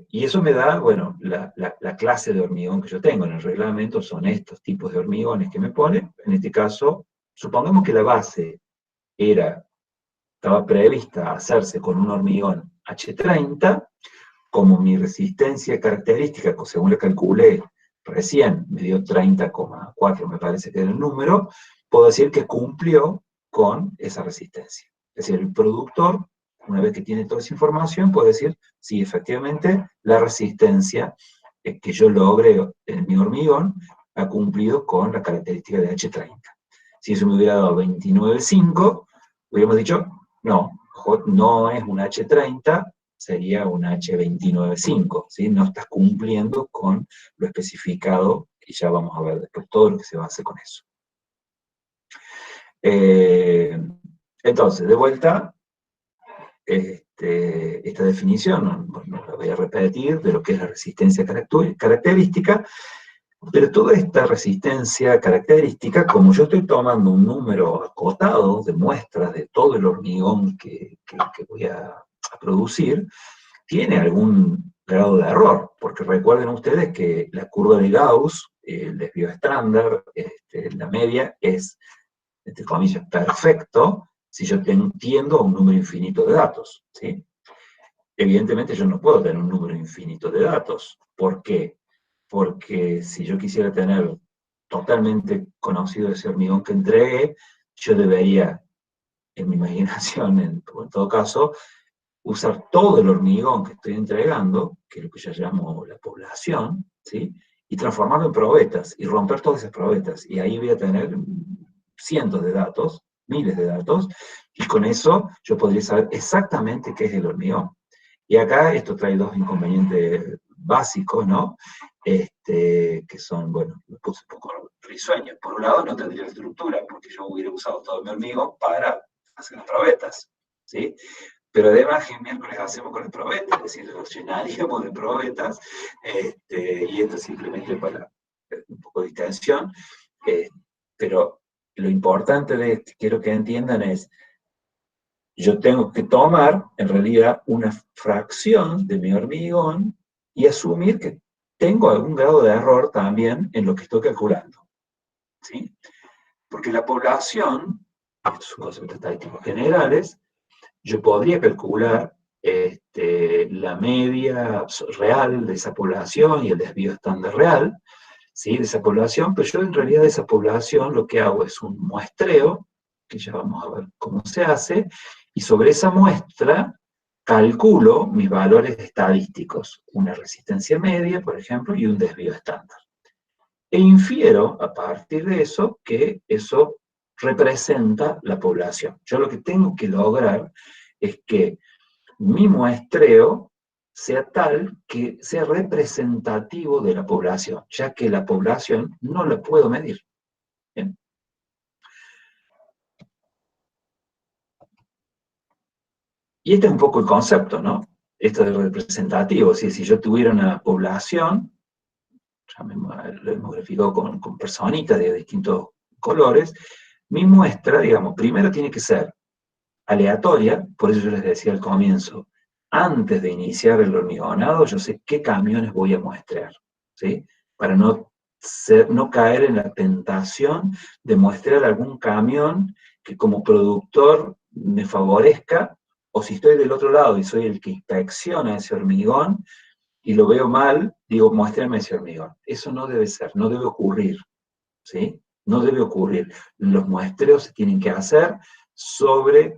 Y eso me da, bueno, la clase de hormigón que yo tengo. En el reglamento son estos tipos de hormigones que me ponen. En este caso, supongamos que la base estaba prevista hacerse con un hormigón H30, como mi resistencia característica, según la calculé recién, me dio 30,4, me parece que era el número, puedo decir que cumplió con esa resistencia. Es decir, el productor, una vez que tiene toda esa información, puede decir, sí, efectivamente, la resistencia que yo logré en mi hormigón ha cumplido con la característica de H30. Si eso me hubiera dado 29,5, hubiéramos dicho, no, no es un H30, sería un H29,5, ¿sí? No estás cumpliendo con lo especificado, y ya vamos a ver después todo lo que se va a hacer con eso. Entonces, de vuelta, esta definición, no la voy a repetir, de lo que es la resistencia característica, pero toda esta resistencia característica, como yo estoy tomando un número acotado de muestras de todo el hormigón que voy a producir, tiene algún grado de error, porque recuerden ustedes que la curva de Gauss, el desvío estándar, la media, es, entre comillas, perfecto si yo tiendo a un número infinito de datos, ¿sí? Evidentemente yo no puedo tener un número infinito de datos. ¿Por qué? Porque si yo quisiera tener totalmente conocido ese hormigón que entregué, yo debería, en mi imaginación, en todo caso, usar todo el hormigón que estoy entregando, que es lo que yo llamo la población, ¿sí? Y transformarlo en probetas, y romper todas esas probetas. Y ahí voy a tener cientos de datos, miles de datos, y con eso yo podría saber exactamente qué es el hormigón. Y acá esto trae dos inconvenientes básicos, ¿no? Que son, bueno, los puse un poco risueños. Por un lado, no tendría estructura, porque yo hubiera usado todo mi hormigón para hacer las probetas, ¿sí? Pero además, ¿qué miércoles hacemos con las probetas? Es decir, los llenaríamos de probetas, y esto simplemente para un poco de distensión, pero lo importante de esto, quiero que entiendan es, yo tengo que tomar, en realidad, una fracción de mi hormigón y asumir que tengo algún grado de error también en lo que estoy calculando, ¿sí? Porque la población, estos son conceptos estadísticos generales, yo podría calcular la media real de esa población y el desvío estándar real, ¿sí? De esa población, pero yo en realidad de esa población lo que hago es un muestreo, que ya vamos a ver cómo se hace, y sobre esa muestra calculo mis valores estadísticos, una resistencia media, por ejemplo, y un desvío estándar. E infiero a partir de eso que eso representa la población. Yo lo que tengo que lograr es que mi muestreo sea tal que sea representativo de la población, ya que la población no la puedo medir. ¿Bien? Y este es un poco el concepto, ¿no? Esto de representativo. Si yo tuviera una población, ya lo hemos graficado con personitas de distintos colores, mi muestra, digamos, primero tiene que ser aleatoria, por eso yo les decía al comienzo, antes de iniciar el hormigonado, yo sé qué camiones voy a muestrear, ¿sí? Para no caer en la tentación de muestrear algún camión que como productor me favorezca, o si estoy del otro lado y soy el que inspecciona ese hormigón y lo veo mal, digo, muéstrame ese hormigón. Eso no debe ser, no debe ocurrir, ¿sí? No debe ocurrir. Los muestreos se tienen que hacer sobre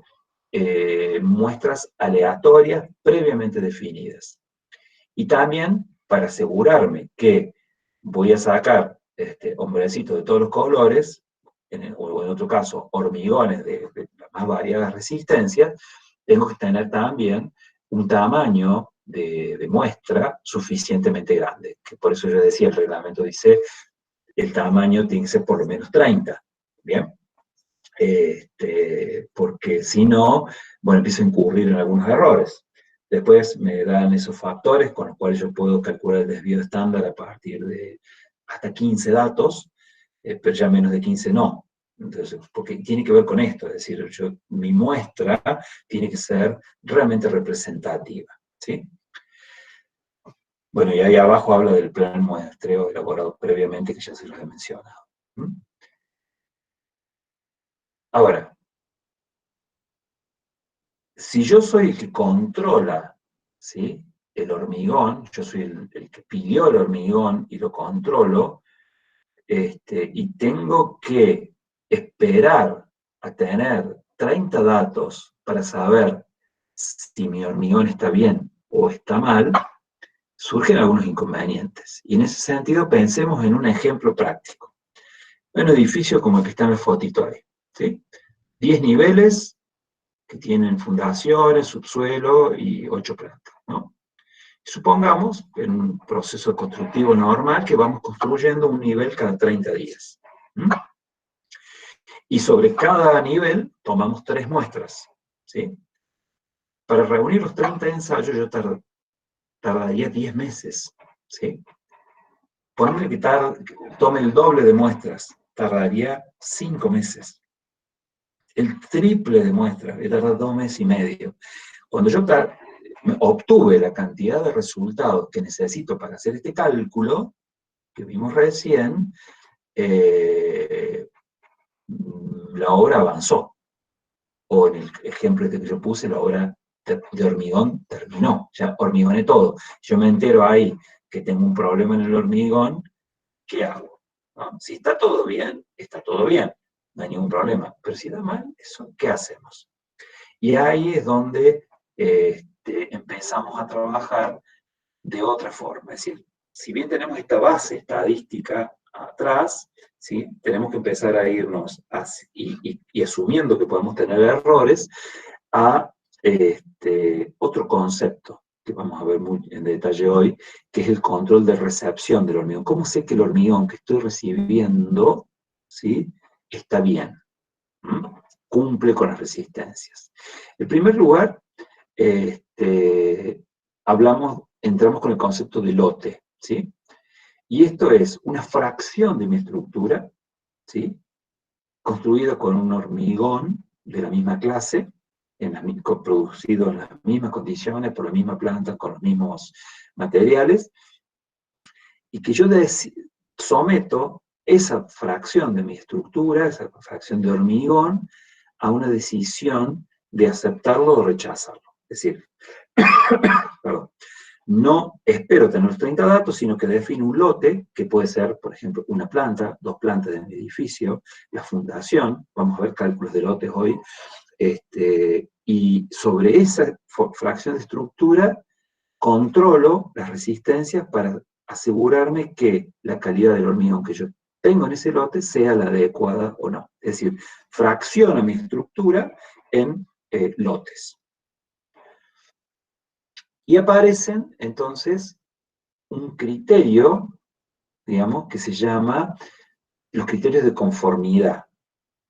muestras aleatorias previamente definidas. Y también para asegurarme que voy a sacar hombrecitos de todos los colores, o en otro caso, hormigones de las más variadas resistencias, tengo que tener también un tamaño de muestra suficientemente grande. Que por eso yo decía, el reglamento dice, el tamaño tiene que ser por lo menos 30. ¿Bien? Porque si no, bueno, empiezo a incurrir en algunos errores. Después me dan esos factores con los cuales yo puedo calcular el desvío estándar a partir de hasta 15 datos, pero ya menos de 15 no. Entonces, porque tiene que ver con esto, es decir, mi muestra tiene que ser realmente representativa, ¿sí? Bueno, y ahí abajo habla del plan muestreo elaborado previamente, que ya se los he mencionado. ¿Mm? Ahora, si yo soy el que controla, ¿sí?, el hormigón, yo soy el que pidió el hormigón y lo controlo, y tengo que esperar a tener 30 datos para saber si mi hormigón está bien o está mal, surgen algunos inconvenientes. Y en ese sentido pensemos en un ejemplo práctico. Un edificio como el que está en la fotito ahí, ¿sí? 10 niveles, que tienen fundaciones, subsuelo y 8 plantas, ¿no? Supongamos, en un proceso constructivo normal, que vamos construyendo un nivel cada 30 días. ¿Mm? Y sobre cada nivel tomamos 3 muestras, ¿sí? Para reunir los 30 ensayos yo tardaría 10 meses, ¿sí? Ponerle que tome el doble de muestras, tardaría 5 meses. El triple de muestras, voy a tardar 2 meses y medio. Cuando yo obtuve la cantidad de resultados que necesito para hacer este cálculo, que vimos recién, la obra avanzó. O en el ejemplo que yo puse, la obra de hormigón terminó, ya hormigoné todo. Yo me entero ahí que tengo un problema en el hormigón, ¿qué hago? ¿No? Si está todo bien, no hay ningún problema. Pero si está mal, ¿qué hacemos? Y ahí es donde empezamos a trabajar de otra forma. Es decir, si bien tenemos esta base estadística atrás, ¿sí? Tenemos que empezar a irnos y asumiendo que podemos tener errores, a otro concepto que vamos a ver muy en detalle hoy, que es el control de recepción del hormigón. ¿Cómo sé que el hormigón que estoy recibiendo, ¿sí?, está bien? Cumple con las resistencias. En primer lugar, entramos con el concepto de lote, ¿sí? Y esto es una fracción de mi estructura, ¿sí?, construida con un hormigón de la misma clase, producido en las mismas condiciones, por la misma planta, con los mismos materiales, y que yo someto esa fracción de mi estructura, esa fracción de hormigón, a una decisión de aceptarlo o rechazarlo. Es decir, perdón, no espero tener los 30 datos, sino que defino un lote, que puede ser, por ejemplo, una planta, 2 plantas de mi edificio, la fundación, vamos a ver cálculos de lotes hoy, y sobre esa fracción de estructura controlo las resistencias para asegurarme que la calidad del hormigón que yo tengo en ese lote sea la adecuada o no. Es decir, fracciono mi estructura en lotes. Y aparecen, entonces, un criterio, digamos, que se llama los criterios de conformidad,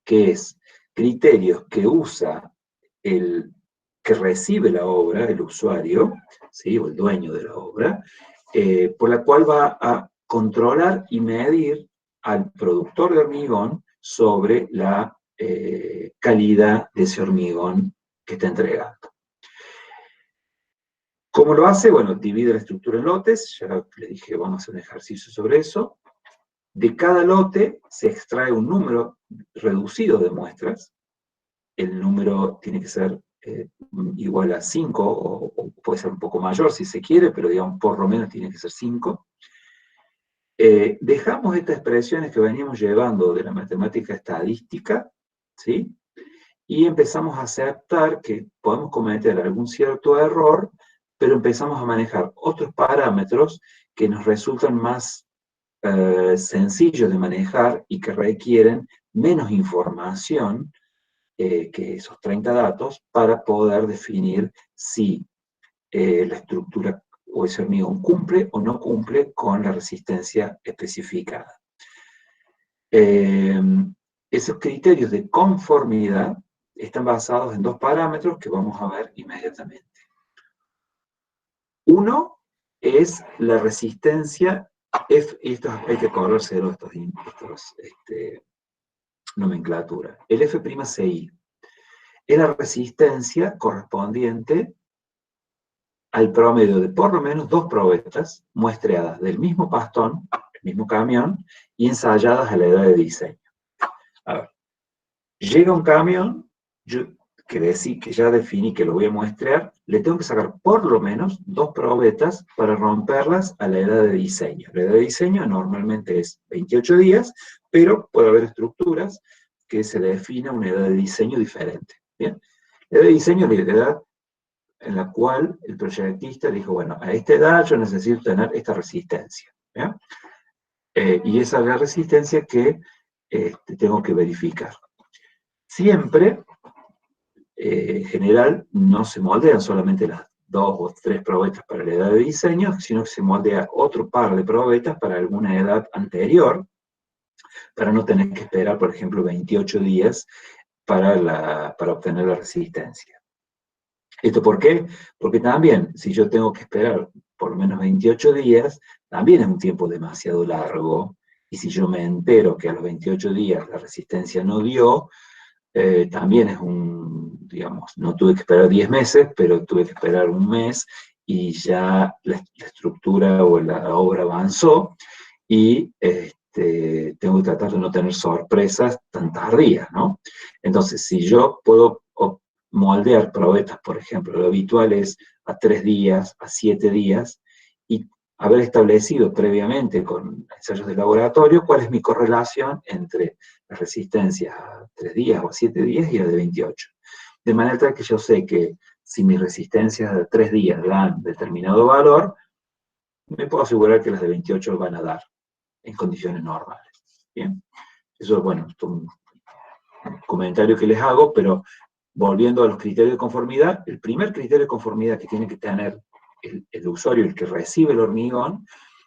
que es criterios que usa el que recibe la obra, el usuario, ¿sí?, o el dueño de la obra, por la cual va a controlar y medir al productor de hormigón sobre la calidad de ese hormigón que está entregando. ¿Cómo lo hace? Bueno, divide la estructura en lotes, ya le dije, vamos a hacer un ejercicio sobre eso. De cada lote se extrae un número reducido de muestras. El número tiene que ser igual a 5, o puede ser un poco mayor si se quiere, pero digamos, por lo menos tiene que ser 5. Dejamos estas expresiones que veníamos llevando de la matemática estadística, ¿sí?, y empezamos a aceptar que podemos cometer algún cierto error, pero empezamos a manejar otros parámetros que nos resultan más sencillos de manejar y que requieren menos información que esos 30 datos para poder definir si la estructura o ese hormigón cumple o no cumple con la resistencia especificada. Esos criterios de conformidad están basados en 2 parámetros que vamos a ver inmediatamente. Uno es la resistencia F, y esto hay que acordarse de estos nomenclatura. El F'Ci es la resistencia correspondiente al promedio de por lo menos 2 probetas muestreadas del mismo pastón, el mismo camión, y ensayadas a la edad de diseño. A ver, llega un camión, que ya definí que lo voy a muestrear, le tengo que sacar por lo menos 2 probetas para romperlas a la edad de diseño. La edad de diseño normalmente es 28 días, pero puede haber estructuras que se le defina una edad de diseño diferente. ¿Bien? La edad de diseño es la edad en la cual el proyectista dijo, bueno, a esta edad yo necesito tener esta resistencia. ¿Bien? Y esa es la resistencia que tengo que verificar. Siempre, en general, no se moldean solamente las 2 o 3 probetas para la edad de diseño, sino que se moldea otro par de probetas para alguna edad anterior, para no tener que esperar, por ejemplo, 28 días para obtener la resistencia. ¿Esto por qué? Porque también, si yo tengo que esperar por lo menos 28 días, también es un tiempo demasiado largo, y si yo me entero que a los 28 días la resistencia no dio, también es un digamos, no tuve que esperar 10 meses, pero tuve que esperar un mes y ya la estructura o la obra avanzó y tengo que tratar de no tener sorpresas tan tardías, ¿no? Entonces, si yo puedo moldear probetas, por ejemplo, lo habitual es a 3 días, a 7 días, y haber establecido previamente con ensayos de laboratorio cuál es mi correlación entre la resistencia a 3 días o a 7 días y la de 28. De manera tal que yo sé que si mis resistencias de 3 días dan determinado valor, me puedo asegurar que las de 28 van a dar en condiciones normales. ¿Bien? Eso, bueno, es un comentario que les hago, pero volviendo a los criterios de conformidad, el primer criterio de conformidad que tiene que tener el usuario, el que recibe el hormigón,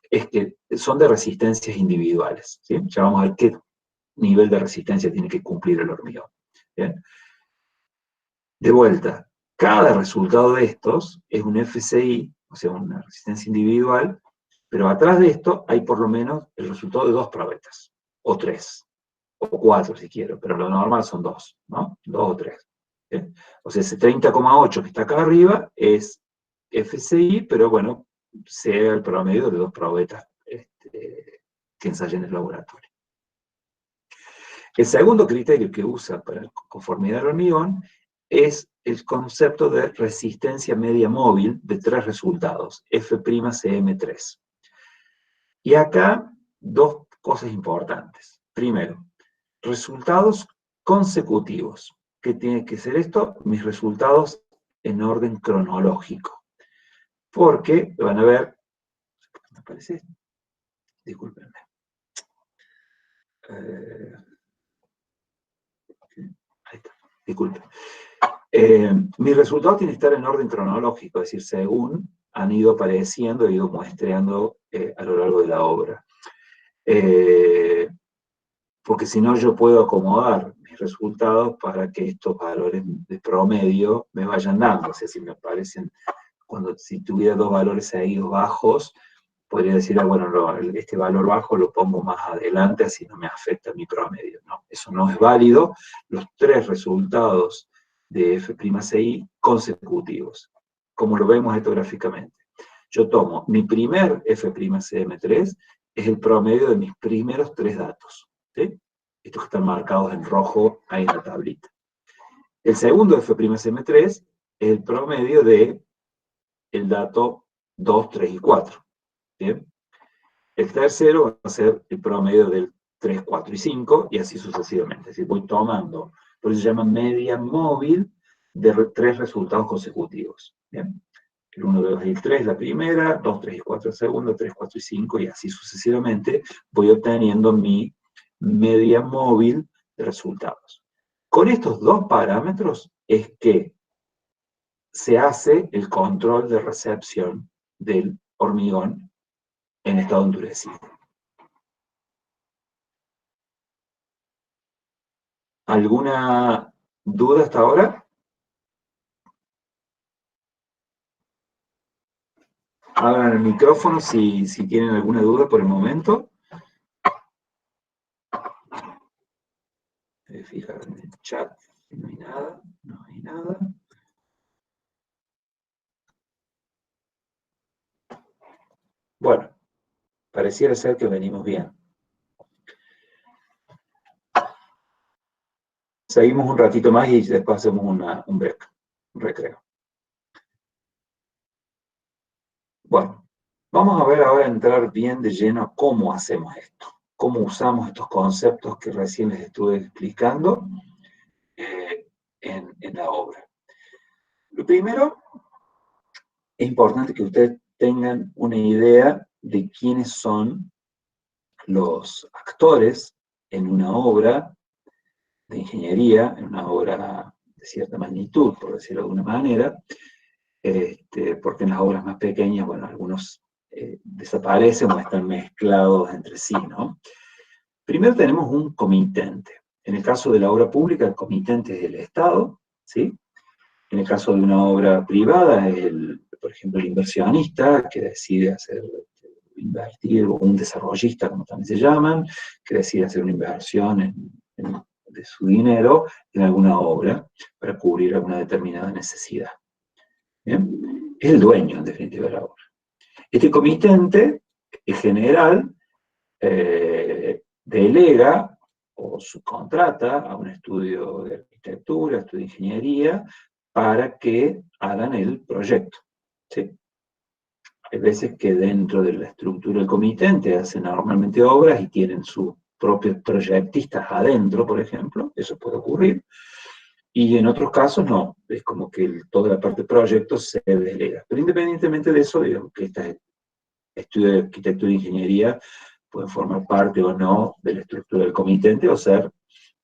es que son de resistencias individuales. ¿Sí? Ya vamos a ver qué nivel de resistencia tiene que cumplir el hormigón. ¿Bien? De vuelta, cada resultado de estos es un FCI, o sea, una resistencia individual, pero atrás de esto hay por lo menos el resultado de 2 probetas, o 3, o 4 si quiero, pero lo normal son 2, ¿no? 2 o 3. ¿Sí? O sea, ese 30,8 que está acá arriba es FCI, pero bueno, sea el promedio de 2 probetas que ensayé en el laboratorio. El segundo criterio que usa para conformidad al hormigón es el concepto de resistencia media móvil de 3 resultados, F'CM3. Y acá, 2 cosas importantes. Primero, resultados consecutivos. ¿Qué tiene que ser esto? Mis resultados en orden cronológico. Porque, van a ver, ¿me parece? Discúlpenme. Ahí está, disculpen. Mis resultados tienen que estar en orden cronológico, es decir, según han ido apareciendo, he ido muestreando a lo largo de la obra. Porque si no yo puedo acomodar mis resultados para que estos valores de promedio me vayan dando. O sea, si me aparecen, si tuviera 2 valores seguidos bajos, podría decir, bueno, este valor bajo lo pongo más adelante, así no me afecta mi promedio. No, eso no es válido. Los 3 resultados de F'CI consecutivos, como lo vemos esto gráficamente. Yo tomo mi primer F'CM3, es el promedio de mis primeros 3 datos. ¿Sí? Estos que están marcados en rojo ahí en la tablita. El segundo F'CM3 es el promedio de el dato 2, 3 y 4. ¿Bien? El tercero va a ser el promedio del 3, 4 y 5, y así sucesivamente. Es decir, voy tomando, por eso se llama media móvil de 3 resultados consecutivos. ¿Bien? El 1, 2 y el 3 la primera, 2, 3 y 4 el segundo, 3, 4 y 5, y así sucesivamente voy obteniendo mi media móvil de resultados. Con estos 2 parámetros es que se hace el control de recepción del hormigón en estado endurecido. ¿Alguna duda hasta ahora? Abran el micrófono si tienen alguna duda por el momento. Voy a fijar en el chat si no hay nada. No hay nada. Bueno, pareciera ser que venimos bien. Seguimos un ratito más y después hacemos un break, un recreo. Bueno, vamos a ver ahora entrar bien de lleno a cómo hacemos esto, cómo usamos estos conceptos que recién les estuve explicando en la obra. Lo primero, es importante que ustedes tengan una idea de quiénes son los actores en una obra de ingeniería, en una obra de cierta magnitud, por decirlo de alguna manera, porque en las obras más pequeñas, bueno, algunos desaparecen o están mezclados entre sí, ¿no? Primero tenemos un comitente. En el caso de la obra pública, el comitente es el Estado, ¿sí? En el caso de una obra privada, es por ejemplo, el inversionista que decide invertir, o un desarrollista, como también se llaman, que decide hacer una inversión en de su dinero en alguna obra para cubrir alguna determinada necesidad. ¿Bien? Es el dueño, en definitiva, de la obra. Este comitente, en general, delega o subcontrata a un estudio de arquitectura, estudio de ingeniería, para que hagan el proyecto. ¿Sí? Hay veces que dentro de la estructura del comitente hacen normalmente obras y tienen sus propios proyectistas adentro, por ejemplo, eso puede ocurrir. Y en otros casos no, es como que toda la parte de proyectos se delega. Pero independientemente de eso, digamos que estos estudios de arquitectura e ingeniería pueden formar parte o no de la estructura del comitente o ser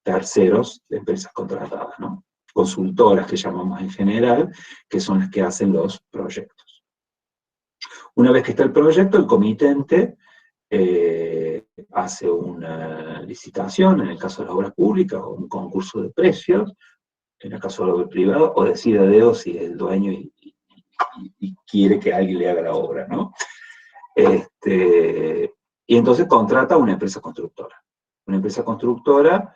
terceros de empresas contratadas, ¿no? Consultoras que llamamos en general, que son las que hacen los proyectos. Una vez que está el proyecto, el comitente hace una licitación, en el caso de las obras públicas, o un concurso de precios, en el caso de la obra privada, o decide a dedo si es el dueño y quiere que alguien le haga la obra, ¿no? Y entonces contrata a una empresa constructora. Una empresa constructora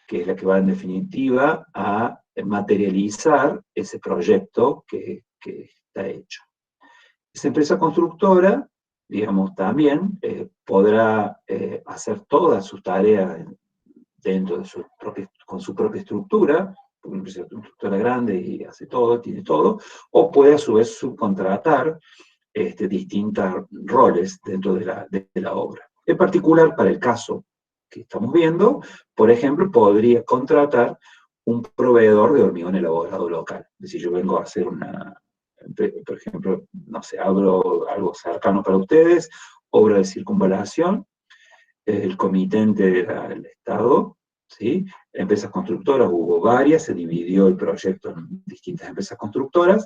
que es la que va en definitiva a materializar ese proyecto que está hecho. Esa empresa constructora, digamos, también podrá hacer todas sus tareas dentro de con su propia estructura, porque una empresa constructora grande y hace todo, tiene todo, o puede a su vez subcontratar distintos roles dentro de la obra. En particular, para el caso que estamos viendo, por ejemplo, podría contratar un proveedor de hormigón elaborado local. Es decir, yo vengo a hacer por ejemplo, no sé, abro algo cercano para ustedes, obra de circunvalación, el comitente era el Estado, ¿sí? Empresas constructoras, hubo varias, se dividió el proyecto en distintas empresas constructoras,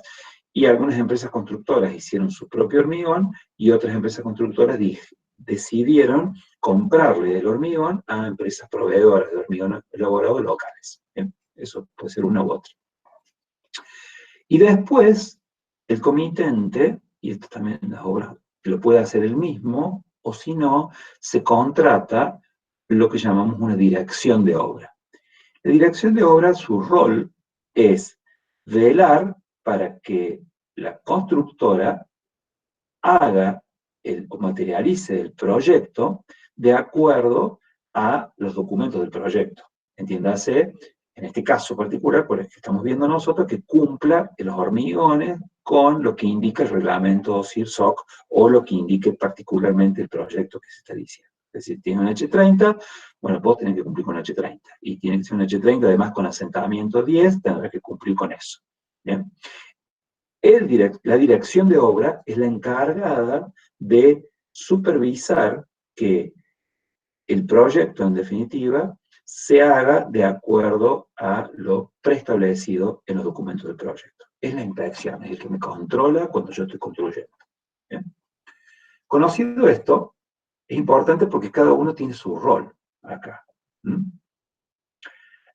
y algunas empresas constructoras hicieron su propio hormigón, y otras empresas constructoras decidieron comprarle el hormigón a empresas proveedoras de hormigón elaborado locales. ¿Bien? Eso puede ser una u otra. Y después, el comitente, y esto también en las obras lo puede hacer él mismo, o si no, se contrata lo que llamamos una dirección de obra. La dirección de obra, su rol es velar para que la constructora haga o materialice el proyecto de acuerdo a los documentos del proyecto. Entiéndase, en este caso particular, por el que estamos viendo nosotros, que cumpla los hormigones con lo que indica el reglamento CIRSOC o lo que indique particularmente el proyecto que se está diciendo. Es decir, tiene un H30, bueno, vos tenés que cumplir con H30. Y tiene que ser un H30, además con asentamiento 10, tendrás que cumplir con eso. ¿Bien? La dirección de obra es la encargada de supervisar que el proyecto, en definitiva, se haga de acuerdo a lo preestablecido en los documentos del proyecto. Es la inspección, es el que me controla cuando yo estoy construyendo. ¿Bien? Conocido esto, es importante porque cada uno tiene su rol acá.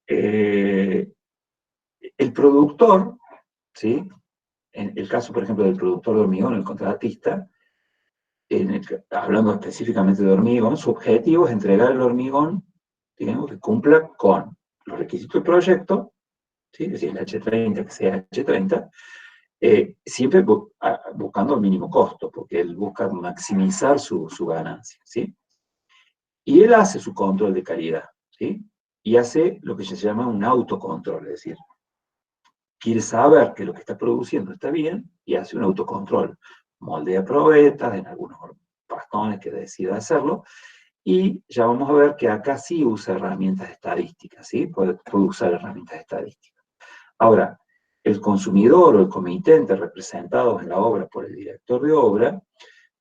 El productor, ¿sí? En el caso, por ejemplo, del productor de hormigón, el contratista, hablando específicamente de hormigón, su objetivo es entregar el hormigón, digamos, que cumpla con los requisitos del proyecto, ¿sí? Es decir, el H30, que sea H30, siempre buscando el mínimo costo, porque él busca maximizar su ganancia, ¿sí? Y él hace su control de calidad, ¿sí? Y hace lo que se llama un autocontrol, es decir, quiere saber que lo que está produciendo está bien y hace un autocontrol. Moldea probetas en algunos bastones que decida hacerlo, y ya vamos a ver que acá sí usa herramientas estadísticas, ¿sí? Puede usar herramientas estadísticas. Ahora, el consumidor o el comitente representados en la obra por el director de obra,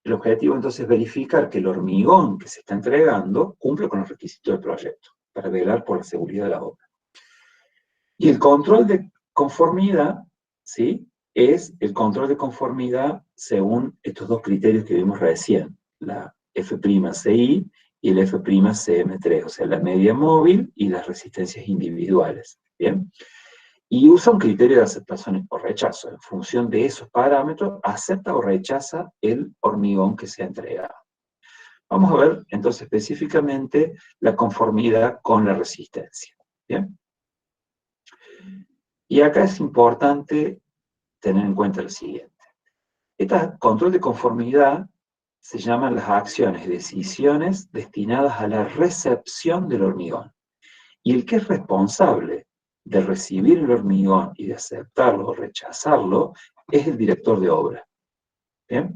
el objetivo entonces es verificar que el hormigón que se está entregando cumple con los requisitos del proyecto, para velar por la seguridad de la obra. Y el control de conformidad, ¿sí? Es el control de conformidad según estos dos criterios que vimos recién, la F'CI y el F'CM3, o sea, la media móvil y las resistencias individuales, ¿bien? Y usa un criterio de aceptación o rechazo. En función de esos parámetros, acepta o rechaza el hormigón que se ha entregado. Vamos a ver entonces específicamente la conformidad con la resistencia, ¿Bien? Y acá es importante tener en cuenta lo siguiente. Este control de conformidad se llaman las acciones y decisiones destinadas a la recepción del hormigón. Y el que es responsable de recibir el hormigón y de aceptarlo o rechazarlo es el director de obra. ¿Bien?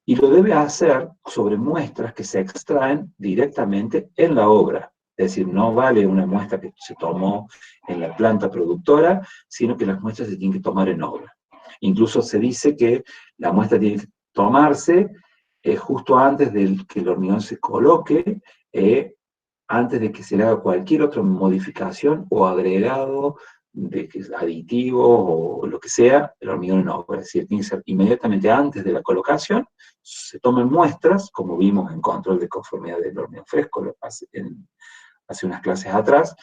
Y lo debe hacer sobre muestras que se extraen directamente en la obra. Es decir, no vale una muestra que se tomó en la planta productora, sino que las muestras se tienen que tomar en obra. Incluso se dice que la muestra tiene que tomarse justo antes de que el hormigón se coloque, antes de que se le haga cualquier otra modificación o agregado de aditivo o lo que sea, el hormigón en obra. Es decir, tiene que ser inmediatamente antes de la colocación, se tomen muestras, como vimos en control de conformidad del hormigón fresco hace unas clases atrás,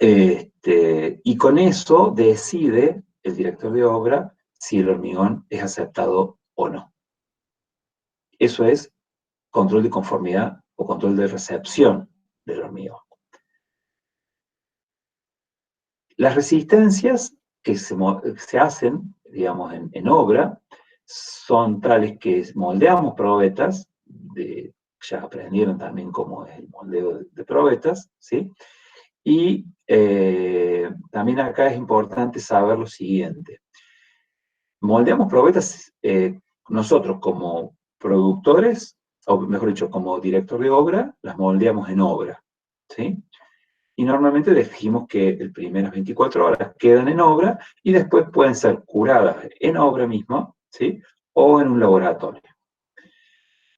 y con eso decide el director de obra si el hormigón es aceptado o no. Eso es control de conformidad o control de recepción del hormigón. Las resistencias que se hacen, digamos, en obra, son tales que moldeamos probetas, ya aprendieron también cómo es el moldeo de probetas, ¿sí? Y también acá es importante saber lo siguiente. Moldeamos probetas nosotros como productores, o mejor dicho, como director de obra, las moldeamos en obra, ¿sí? Y normalmente decimos que las primeras 24 horas quedan en obra y después pueden ser curadas en obra misma, ¿sí? O en un laboratorio.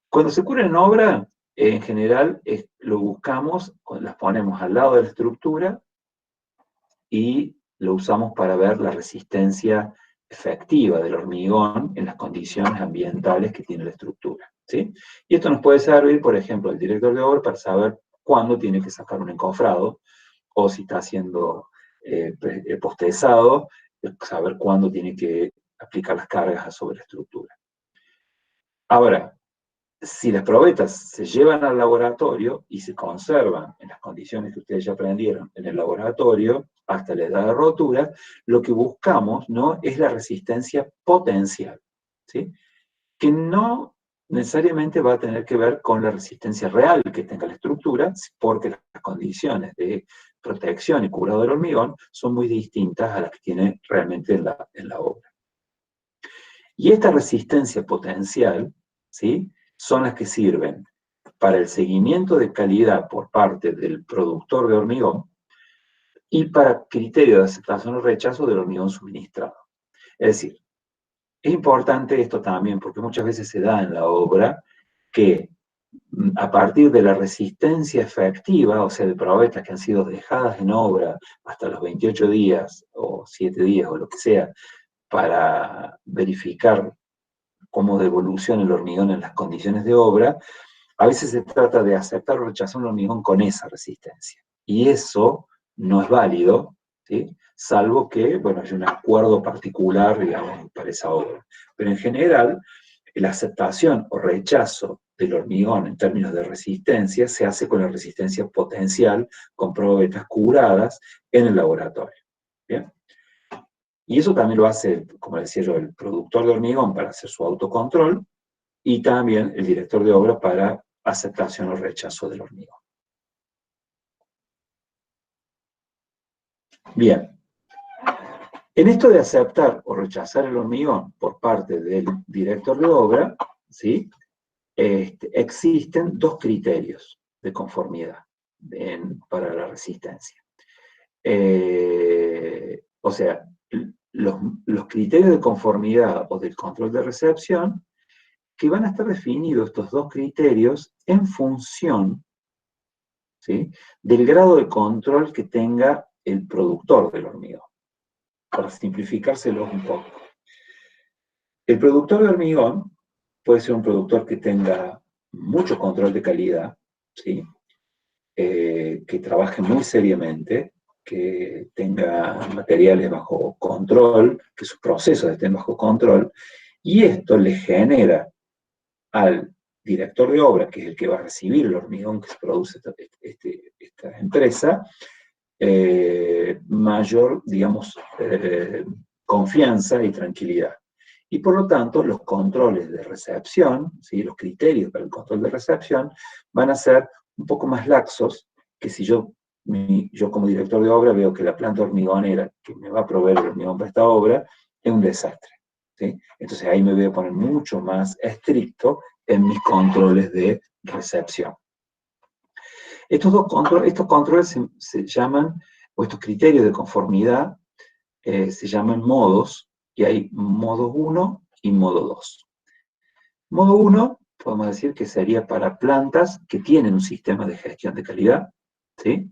Cuando se curan en obra, en general lo buscamos, las ponemos al lado de la estructura y lo usamos para ver la resistencia efectiva del hormigón en las condiciones ambientales que tiene la estructura, ¿sí? Y esto nos puede servir, por ejemplo, al director de obra para saber cuándo tiene que sacar un encofrado, o si está siendo postezado, saber cuándo tiene que aplicar las cargas sobre la estructura. Ahora, si las probetas se llevan al laboratorio y se conservan en las condiciones que ustedes ya aprendieron en el laboratorio, hasta la edad de rotura, lo que buscamos, ¿no?, es la resistencia potencial, ¿sí? Que no necesariamente va a tener que ver con la resistencia real que tenga la estructura, porque las condiciones de protección y curado del hormigón son muy distintas a las que tiene realmente en la obra. Y esta resistencia potencial, ¿sí?, son las que sirven para el seguimiento de calidad por parte del productor de hormigón y para criterio de aceptación o rechazo del hormigón suministrado. Es decir, es importante esto también porque muchas veces se da en la obra que a partir de la resistencia efectiva, o sea, de probetas que han sido dejadas en obra hasta los 28 días o 7 días o lo que sea, para verificar cómo devoluciona el hormigón en las condiciones de obra, a veces se trata de aceptar o rechazar un hormigón con esa resistencia. Y eso no es válido, ¿sí?, salvo que, bueno, haya un acuerdo particular, digamos, para esa obra. Pero en general, la aceptación o rechazo del hormigón en términos de resistencia se hace con la resistencia potencial, con probetas curadas en el laboratorio. ¿Bien? Y eso también lo hace, como decía yo, el productor de hormigón para hacer su autocontrol y también el director de obra para aceptación o rechazo del hormigón. Bien. En esto de aceptar o rechazar el hormigón por parte del director de obra, ¿sí?, existen dos criterios de conformidad para la resistencia. O sea, los criterios de conformidad o del control de recepción, que van a estar definidos estos dos criterios en función, ¿sí?, del grado de control que tenga el productor del hormigón, para simplificárselo un poco. El productor de hormigón puede ser un productor que tenga mucho control de calidad, ¿sí?, que trabaje muy seriamente, que tenga materiales bajo control, que sus procesos estén bajo control, y esto le genera al director de obra, que es el que va a recibir el hormigón que se produce esta empresa, mayor, digamos, confianza y tranquilidad. Y por lo tanto, los controles de recepción, ¿sí? Los criterios para el control de recepción, van a ser un poco más laxos que si yo como director de obra veo que la planta hormigonera que me va a proveer el hormigón para esta obra es un desastre, ¿sí? Entonces ahí me voy a poner mucho más estricto en mis controles de recepción. Estos controles se llaman, o estos criterios de conformidad, se llaman modos, y hay modo 1 y modo 2. Modo 1, podemos decir que sería para plantas que tienen un sistema de gestión de calidad, ¿sí?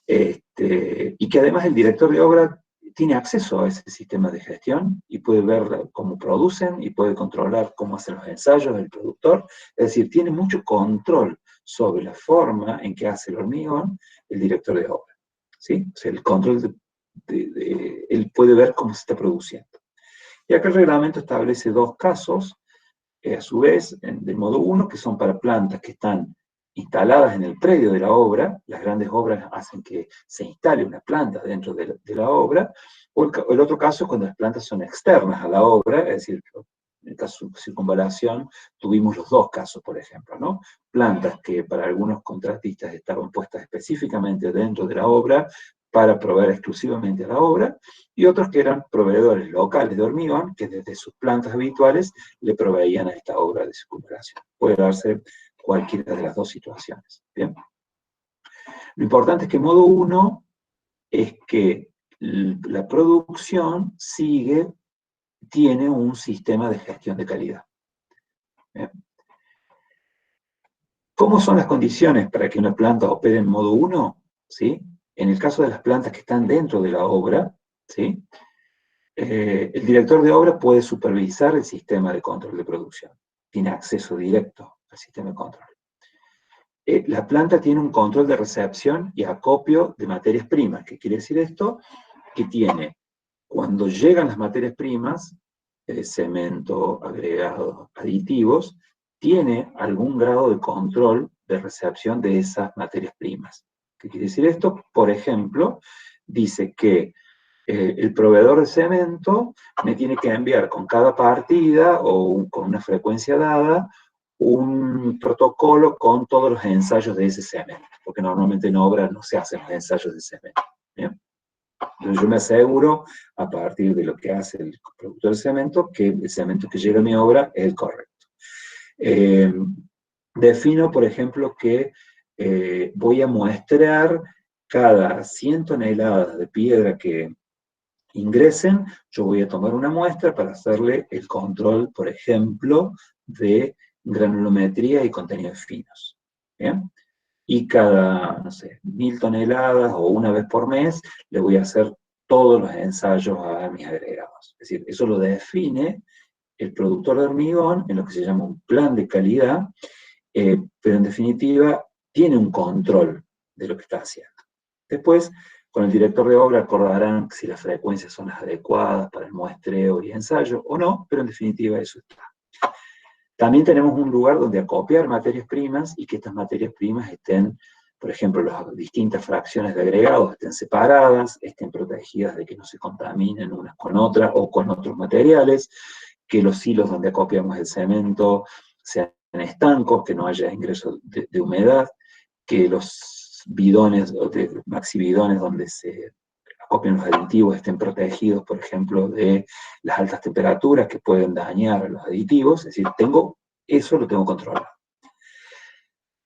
Y que además el director de obra tiene acceso a ese sistema de gestión y puede ver cómo producen y puede controlar cómo hacen los ensayos del productor. Es decir, tiene mucho control sobre la forma en que hace el hormigón el director de obra, ¿sí? O sea, el control él puede ver cómo se está produciendo. Y acá el reglamento establece dos casos, a su vez, del modo 1, que son para plantas que están instaladas en el predio de la obra. Las grandes obras hacen que se instale una planta dentro de la obra, o el otro caso es cuando las plantas son externas a la obra, es decir, en el caso de circunvalación tuvimos los dos casos, por ejemplo, ¿no? Plantas que para algunos contratistas estaban puestas específicamente dentro de la obra para proveer exclusivamente a la obra, y otros que eran proveedores locales de hormigón que desde sus plantas habituales le proveían a esta obra de circunvalación. Puede darse cualquiera de las dos situaciones. ¿Bien? Lo importante es que modo 1 es que la producción tiene un sistema de gestión de calidad. ¿Bien? ¿Cómo son las condiciones para que una planta opere en modo 1? ¿Sí? En el caso de las plantas que están dentro de la obra, ¿sí? El director de obra puede supervisar el sistema de control de producción. Tiene acceso directo al sistema de control. La planta tiene un control de recepción y acopio de materias primas. ¿Qué quiere decir esto? Que tiene, cuando llegan las materias primas, cemento, agregados, aditivos, tiene algún grado de control de recepción de esas materias primas. ¿Qué quiere decir esto? Por ejemplo, dice que el proveedor de cemento me tiene que enviar con cada partida o con una frecuencia dada un protocolo con todos los ensayos de ese cemento, porque normalmente en obra no se hacen los ensayos de cemento. ¿Bien? Entonces yo me aseguro, a partir de lo que hace el productor de cemento, que el cemento que llega a mi obra es el correcto. Defino, por ejemplo, que voy a muestrear cada 100 toneladas de piedra que ingresen, yo voy a tomar una muestra para hacerle el control, por ejemplo, de granulometría y contenidos finos. ¿Bien? Y cada, no sé, 1000 toneladas o una vez por mes, le voy a hacer todos los ensayos a mis agregados. Es decir, eso lo define el productor de hormigón en lo que se llama un plan de calidad, pero en definitiva tiene un control de lo que está haciendo. Después, con el director de obra acordarán si las frecuencias son las adecuadas para el muestreo y ensayo o no, pero en definitiva eso está. También tenemos un lugar donde acopiar materias primas y que estas materias primas estén, por ejemplo, las distintas fracciones de agregados estén separadas, estén protegidas de que no se contaminen unas con otras o con otros materiales, que los silos donde acopiamos el cemento sean estancos, que no haya ingreso de humedad, que los bidones, maxi bidones donde se acopian los aditivos estén protegidos, por ejemplo, de las altas temperaturas que pueden dañar a los aditivos. Es decir, eso lo tengo controlado.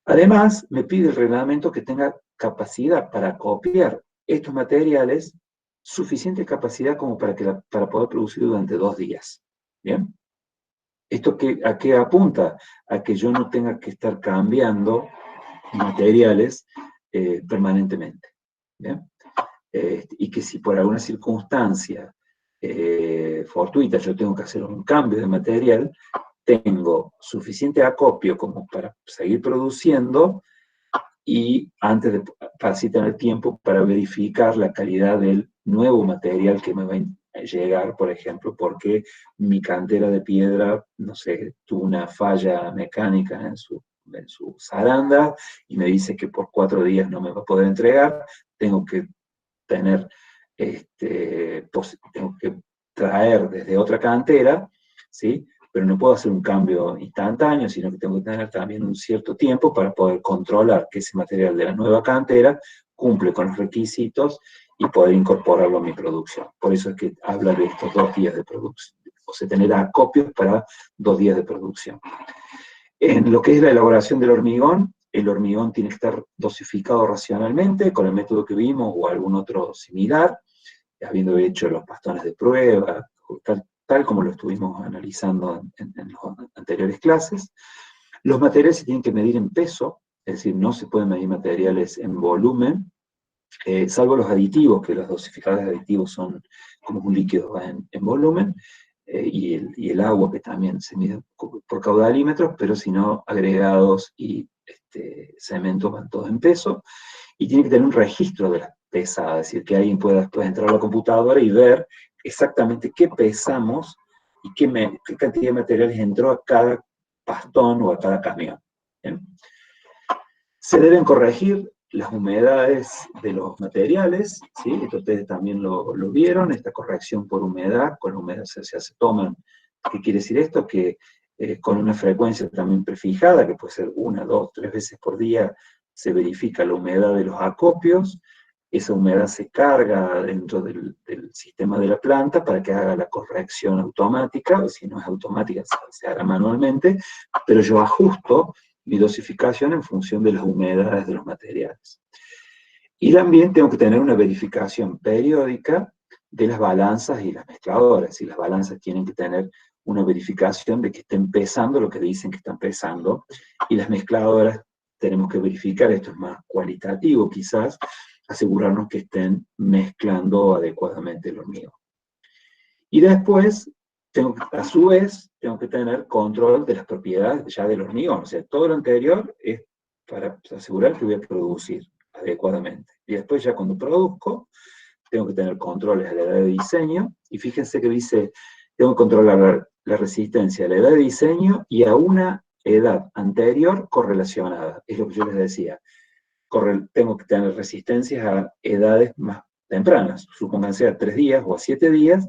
Además, me pide el reglamento que tenga capacidad para copiar estos materiales, suficiente capacidad como para poder producir durante 2 días. ¿Bien? ¿Esto a qué apunta? A que yo no tenga que estar cambiando materiales permanentemente. ¿Bien? Y que si por alguna circunstancia fortuita yo tengo que hacer un cambio de material, tengo suficiente acopio como para seguir produciendo y para así tener tiempo para verificar la calidad del nuevo material que me va a llegar, por ejemplo, porque mi cantera de piedra, no sé, tuvo una falla mecánica en su zaranda y me dice que por 4 días no me va a poder entregar, tengo que tener, tengo que traer desde otra cantera, ¿sí? Pero no puedo hacer un cambio instantáneo, sino que tengo que tener también un cierto tiempo para poder controlar que ese material de la nueva cantera cumple con los requisitos y poder incorporarlo a mi producción. Por eso es que habla de estos 2 días de producción, o sea, tener acopios para 2 días de producción. En lo que es la elaboración del hormigón, el hormigón tiene que estar dosificado racionalmente con el método que vimos o algún otro similar, habiendo hecho los bastones de prueba, tal como lo estuvimos analizando en las anteriores clases. Los materiales se tienen que medir en peso, es decir, no se pueden medir materiales en volumen, salvo los aditivos, que los dosificadores de aditivos son como un líquido en volumen, y el agua, que también se mide por caudalímetros, pero si no, agregados y cementos van todos en peso, y tiene que tener un registro de la pesada, es decir, que alguien pueda después entrar a la computadora y ver exactamente qué pesamos y qué cantidad de materiales entró a cada bastón o a cada camión. ¿Bien? Se deben corregir las humedades de los materiales, ¿sí? Esto ustedes también lo vieron, esta corrección por humedad, con humedad se toman. ¿Qué quiere decir esto? Que con una frecuencia también prefijada, que puede ser 1, 2, 3 veces por día, se verifica la humedad de los acopios, esa humedad se carga dentro del sistema de la planta para que haga la corrección automática, o si no es automática se hará manualmente, pero yo ajusto mi dosificación en función de las humedades de los materiales. Y también tengo que tener una verificación periódica de las balanzas y las mezcladoras, y las balanzas tienen que tener una verificación de que estén pesando lo que dicen que están pesando, y las mezcladoras tenemos que verificar, esto es más cualitativo quizás, asegurarnos que estén mezclando adecuadamente el hormigón. Y después, a su vez, tengo que tener control de las propiedades ya del hormigón. O sea, todo lo anterior es para asegurar que voy a producir adecuadamente. Y después ya cuando produzco, tengo que tener controles a la edad de diseño. Y fíjense que dice, tengo que controlar la resistencia a la edad de diseño y a una edad anterior correlacionada. Es lo que yo les decía. Tengo que tener resistencias a edades más tempranas, supónganse a 3 días o a 7 días,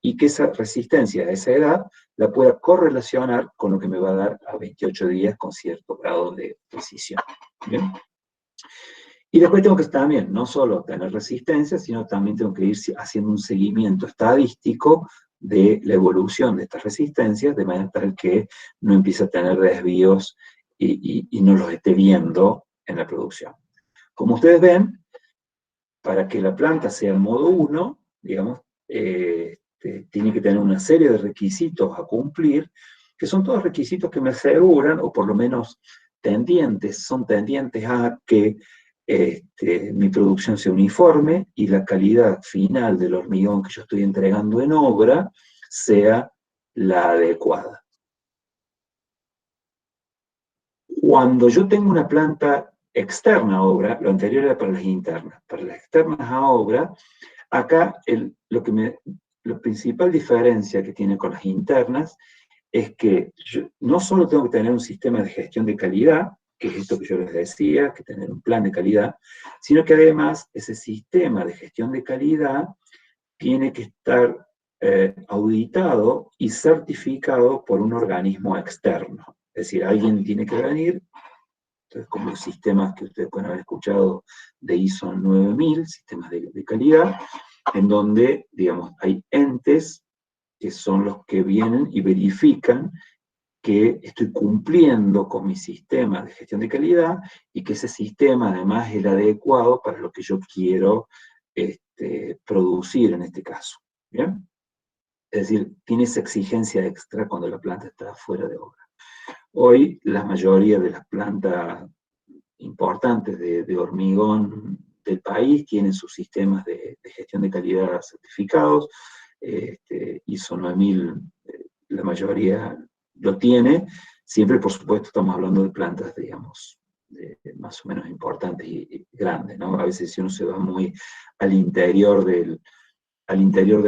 y que esa resistencia a esa edad la pueda correlacionar con lo que me va a dar a 28 días con cierto grado de precisión. ¿Bien? Y después tengo que también, no solo tener resistencia, sino también tengo que ir haciendo un seguimiento estadístico de la evolución de estas resistencias, de manera tal que no empiece a tener desvíos y no los esté viendo en la producción. Como ustedes ven, para que la planta sea en modo 1, digamos, tiene que tener una serie de requisitos a cumplir, que son todos requisitos que me aseguran, o por lo menos son tendientes a que mi producción sea uniforme y la calidad final del hormigón que yo estoy entregando en obra sea la adecuada. Cuando yo tengo una planta externa a obra, lo anterior era para las internas. Para las externas a obra, acá la principal diferencia que tiene con las internas es que yo no solo tengo que tener un sistema de gestión de calidad, que es esto que yo les decía, que tener un plan de calidad, sino que además ese sistema de gestión de calidad tiene que estar auditado y certificado por un organismo externo. Es decir, alguien tiene que venir. Entonces, como los sistemas que ustedes pueden haber escuchado de ISO 9000, sistemas de calidad, en donde, digamos, hay entes que son los que vienen y verifican que estoy cumpliendo con mi sistema de gestión de calidad y que ese sistema además es el adecuado para lo que yo quiero producir en este caso. ¿Bien? Es decir, tiene esa exigencia extra cuando la planta está fuera de obra. Hoy la mayoría de las plantas importantes de hormigón del país tienen sus sistemas de gestión de calidad certificados. ISO 9000, la mayoría lo tiene. Siempre, por supuesto, estamos hablando de plantas, digamos, más o menos importantes y grandes, ¿no? A veces si uno se va muy al interior del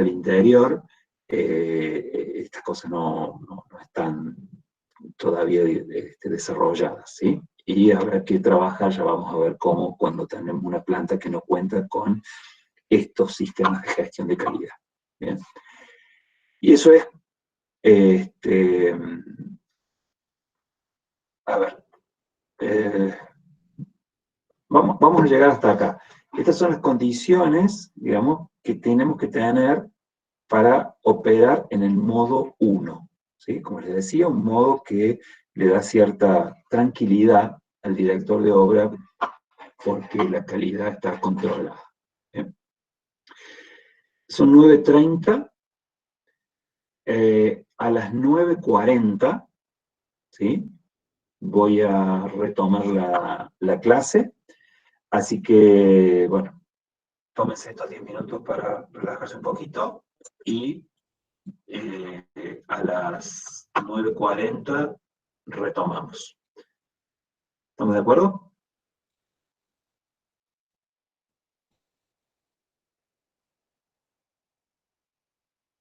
interior, estas cosas no están todavía desarrolladas, ¿sí? Y habrá que trabajar, ya vamos a ver cómo, cuando tenemos una planta que no cuenta con estos sistemas de gestión de calidad. ¿Bien? Y eso es, a ver, vamos a llegar hasta acá. Estas son las condiciones, digamos, que tenemos que tener para operar en el modo 1. ¿Sí? Como les decía, un modo que le da cierta tranquilidad al director de obra porque la calidad está controlada. ¿Bien? Son 9:30. A las 9:40, ¿sí? Voy a retomar la clase. Así que, bueno, tómense estos 10 minutos para relajarse un poquito y a las 9:40 retomamos. ¿Estamos de acuerdo?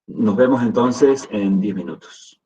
Nos vemos entonces en 10 minutos.